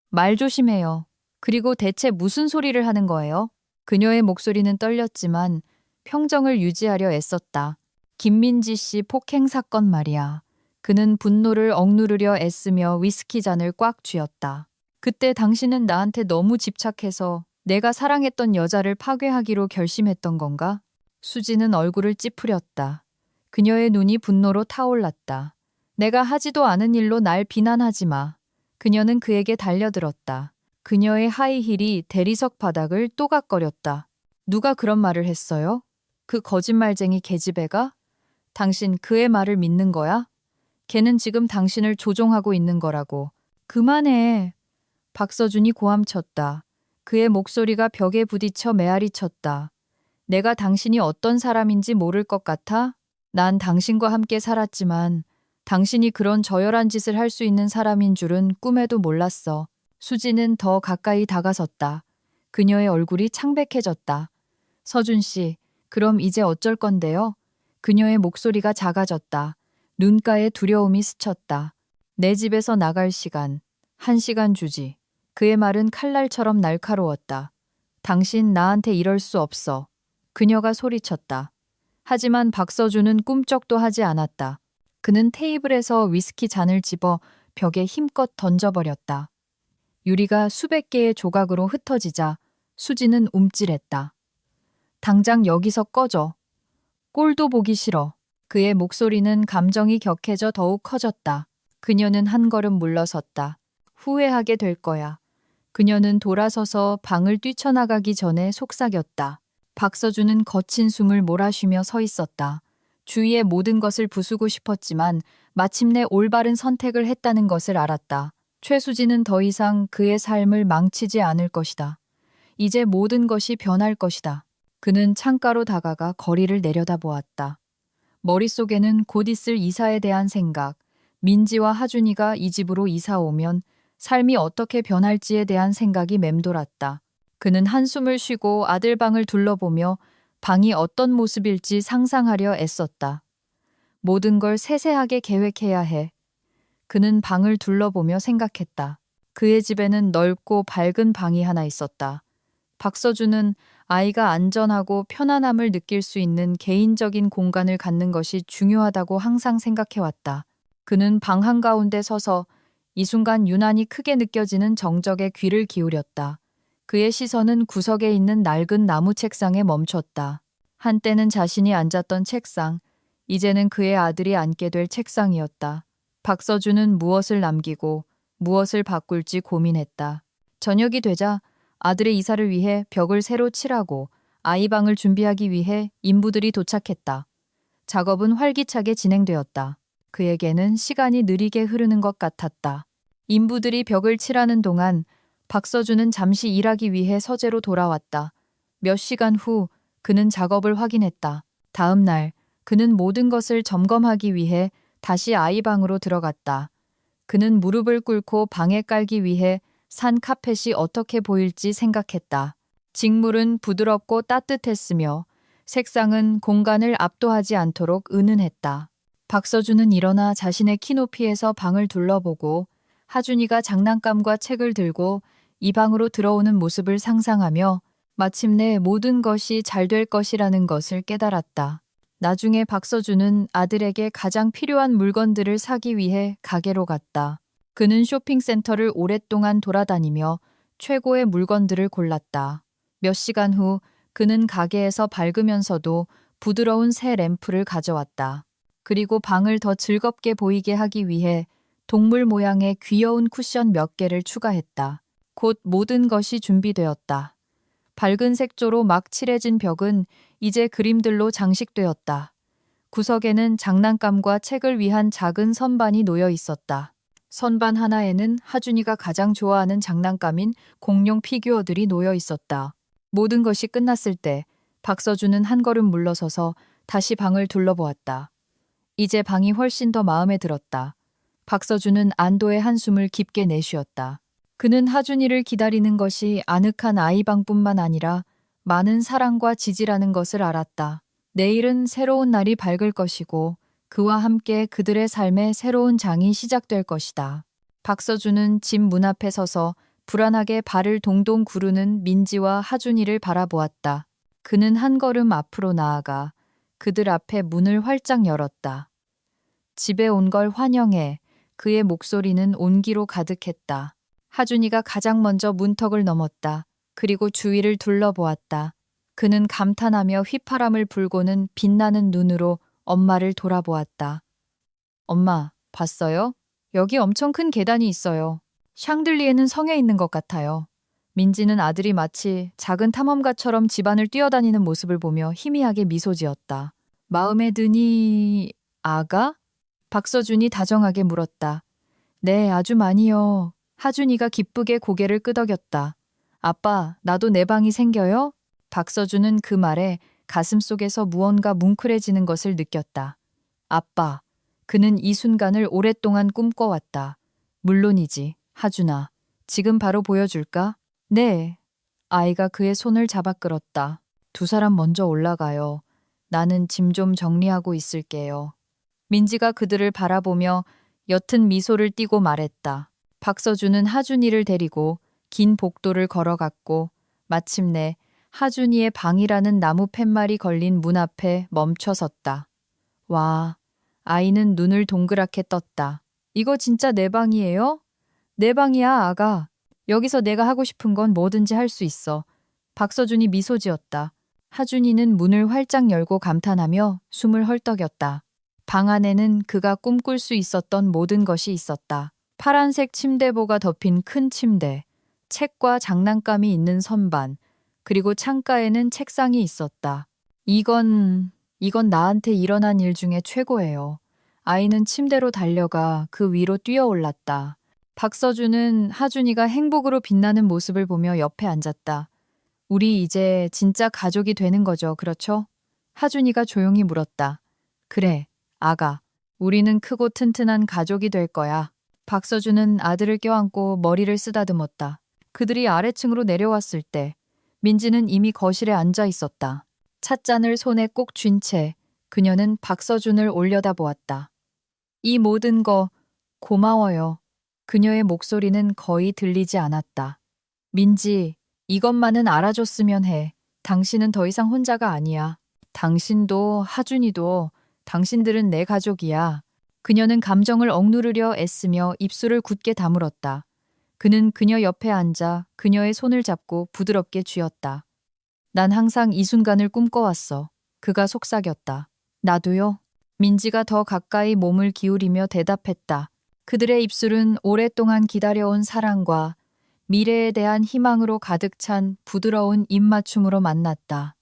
말 조심해요. 그리고 대체 무슨 소리를 하는 거예요? 그녀의 목소리는 떨렸지만 평정을 유지하려 애썼다. 김민지 씨 폭행 사건 말이야. 그는 분노를 억누르려 애쓰며 위스키 잔을 꽉 쥐었다. 그때 당신은 나한테 너무 집착해서 내가 사랑했던 여자를 파괴하기로 결심했던 건가? 수지는 얼굴을 찌푸렸다. 그녀의 눈이 분노로 타올랐다. 내가 하지도 않은 일로 날 비난하지 마. 그녀는 그에게 달려들었다. 그녀의 하이힐이 대리석 바닥을 또각거렸다. 누가 그런 말을 했어요? 그 거짓말쟁이 계집애가? 당신 그의 말을 믿는 거야? 걔는 지금 당신을 조종하고 있는 거라고. 그만해. 박서준이 고함쳤다. 그의 목소리가 벽에 부딪혀 메아리 쳤다. 내가 당신이 어떤 사람인지 모를 것 같아? 난 당신과 함께 살았지만 당신이 그런 저열한 짓을 할 수 있는 사람인 줄은 꿈에도 몰랐어. 수지는 더 가까이 다가섰다. 그녀의 얼굴이 창백해졌다. 서준 씨, 그럼 이제 어쩔 건데요? 그녀의 목소리가 작아졌다. 눈가에 두려움이 스쳤다. 내 집에서 나갈 시간, 1시간 주지. 그의 말은 칼날처럼 날카로웠다. 당신 나한테 이럴 수 없어. 그녀가 소리쳤다. 하지만 박서준은 꿈쩍도 하지 않았다. 그는 테이블에서 위스키 잔을 집어 벽에 힘껏 던져버렸다. 유리가 수백 개의 조각으로 흩어지자 수지는 움찔했다. 당장 여기서 꺼져. 꼴도 보기 싫어. 그의 목소리는 감정이 격해져 더욱 커졌다. 그녀는 한 걸음 물러섰다. 후회하게 될 거야. 그녀는 돌아서서 방을 뛰쳐나가기 전에 속삭였다. 박서준은 거친 숨을 몰아쉬며 서 있었다. 주위의 모든 것을 부수고 싶었지만 마침내 올바른 선택을 했다는 것을 알았다. 최수진은 더 이상 그의 삶을 망치지 않을 것이다. 이제 모든 것이 변할 것이다. 그는 창가로 다가가 거리를 내려다보았다. 머릿속에는 곧 있을 이사에 대한 생각, 민지와 하준이가 이 집으로 이사 오면 삶이 어떻게 변할지에 대한 생각이 맴돌았다. 그는 한숨을 쉬고 아들 방을 둘러보며 방이 어떤 모습일지 상상하려 애썼다. 모든 걸 세세하게 계획해야 해. 그는 방을 둘러보며 생각했다. 그의 집에는 넓고 밝은 방이 하나 있었다. 박서준은 아이가 안전하고 편안함을 느낄 수 있는 개인적인 공간을 갖는 것이 중요하다고 항상 생각해왔다. 그는 방 한가운데 서서 이 순간 유난히 크게 느껴지는 정적에 귀를 기울였다. 그의 시선은 구석에 있는 낡은 나무 책상에 멈췄다. 한때는 자신이 앉았던 책상, 이제는 그의 아들이 앉게 될 책상이었다. 박서준은 무엇을 남기고 무엇을 바꿀지 고민했다. 저녁이 되자 아들의 이사를 위해 벽을 새로 칠하고 아이 방을 준비하기 위해 인부들이 도착했다. 작업은 활기차게 진행되었다. 그에게는 시간이 느리게 흐르는 것 같았다. 인부들이 벽을 칠하는 동안 박서준은 잠시 일하기 위해 서재로 돌아왔다. 몇 시간 후 그는 작업을 확인했다. 다음 날 그는 모든 것을 점검하기 위해 다시 아이 방으로 들어갔다. 그는 무릎을 꿇고 방에 깔기 위해 산 카펫이 어떻게 보일지 생각했다. 직물은 부드럽고 따뜻했으며 색상은 공간을 압도하지 않도록 은은했다. 박서준은 일어나 자신의 키높이에서 방을 둘러보고 하준이가 장난감과 책을 들고 이 방으로 들어오는 모습을 상상하며 마침내 모든 것이 잘 될 것이라는 것을 깨달았다. 나중에 박서준은 아들에게 가장 필요한 물건들을 사기 위해 가게로 갔다. 그는 쇼핑센터를 오랫동안 돌아다니며 최고의 물건들을 골랐다. 몇 시간 후 그는 가게에서 밝으면서도 부드러운 새 램프를 가져왔다. 그리고 방을 더 즐겁게 보이게 하기 위해 동물 모양의 귀여운 쿠션 몇 개를 추가했다. 곧 모든 것이 준비되었다. 밝은 색조로 막 칠해진 벽은 이제 그림들로 장식되었다. 구석에는 장난감과 책을 위한 작은 선반이 놓여 있었다. 선반 하나에는 하준이가 가장 좋아하는 장난감인 공룡 피규어들이 놓여 있었다. 모든 것이 끝났을 때 박서준은 한 걸음 물러서서 다시 방을 둘러보았다. 이제 방이 훨씬 더 마음에 들었다. 박서준은 안도의 한숨을 깊게 내쉬었다. 그는 하준이를 기다리는 것이 아늑한 아이방뿐만 아니라 많은 사랑과 지지라는 것을 알았다. 내일은 새로운 날이 밝을 것이고 그와 함께 그들의 삶의 새로운 장이 시작될 것이다. 박서준은 집 문 앞에 서서 불안하게 발을 동동 구르는 민지와 하준이를 바라보았다. 그는 한 걸음 앞으로 나아가 그들 앞에 문을 활짝 열었다. 집에 온 걸 환영해. 그의 목소리는 온기로 가득했다. 하준이가 가장 먼저 문턱을 넘었다. 그리고 주위를 둘러보았다. 그는 감탄하며 휘파람을 불고는 빛나는 눈으로 엄마를 돌아보았다. 엄마, 봤어요? 여기 엄청 큰 계단이 있어요. 샹들리에는 성에 있는 것 같아요. 민지는 아들이 마치 작은 탐험가처럼 집안을 뛰어다니는 모습을 보며 희미하게 미소 지었다. 마음에 드니... 아가? 박서준이 다정하게 물었다. 네, 아주 많이요. 하준이가 기쁘게 고개를 끄덕였다. 아빠, 나도 내 방이 생겨요? 박서준은 그 말에 가슴속에서 무언가 뭉클해지는 것을 느꼈다. 아빠, 그는 이 순간을 오랫동안 꿈꿔왔다. 물론이지, 하준아. 지금 바로 보여줄까? 네. 아이가 그의 손을 잡아 끌었다. 두 사람 먼저 올라가요. 나는 짐 좀 정리하고 있을게요. 민지가 그들을 바라보며 옅은 미소를 띠고 말했다. 박서준은 하준이를 데리고 긴 복도를 걸어갔고 마침내 하준이의 방이라는 나무 팻말이 걸린 문 앞에 멈춰 섰다. 와, 아이는 눈을 동그랗게 떴다. 이거 진짜 내 방이에요? 내 방이야, 아가. 여기서 내가 하고 싶은 건 뭐든지 할 수 있어. 박서준이 미소 지었다. 하준이는 문을 활짝 열고 감탄하며 숨을 헐떡였다. 방 안에는 그가 꿈꿀 수 있었던 모든 것이 있었다. 파란색 침대보가 덮인 큰 침대, 책과 장난감이 있는 선반, 그리고 창가에는 책상이 있었다. 이건 나한테 일어난 일 중에 최고예요. 아이는 침대로 달려가 그 위로 뛰어올랐다. 박서준은 하준이가 행복으로 빛나는 모습을 보며 옆에 앉았다. 우리 이제 진짜 가족이 되는 거죠, 그렇죠? 하준이가 조용히 물었다. 그래, 아가. 우리는 크고 튼튼한 가족이 될 거야. 박서준은 아들을 껴안고 머리를 쓰다듬었다. 그들이 아래층으로 내려왔을 때 민지는 이미 거실에 앉아 있었다. 찻잔을 손에 꼭 쥔 채 그녀는 박서준을 올려다보았다. 이 모든 거 고마워요. 그녀의 목소리는 거의 들리지 않았다. 민지, 이것만은 알아줬으면 해. 당신은 더 이상 혼자가 아니야. 당신도 하준이도 당신들은 내 가족이야. 그녀는 감정을 억누르려 애쓰며 입술을 굳게 다물었다. 그는 그녀 옆에 앉아 그녀의 손을 잡고 부드럽게 쥐었다. 난 항상 이 순간을 꿈꿔왔어. 그가 속삭였다. 나도요. 민지가 더 가까이 몸을 기울이며 대답했다. 그들의 입술은 오랫동안 기다려온 사랑과 미래에 대한 희망으로 가득 찬 부드러운 입맞춤으로 만났다.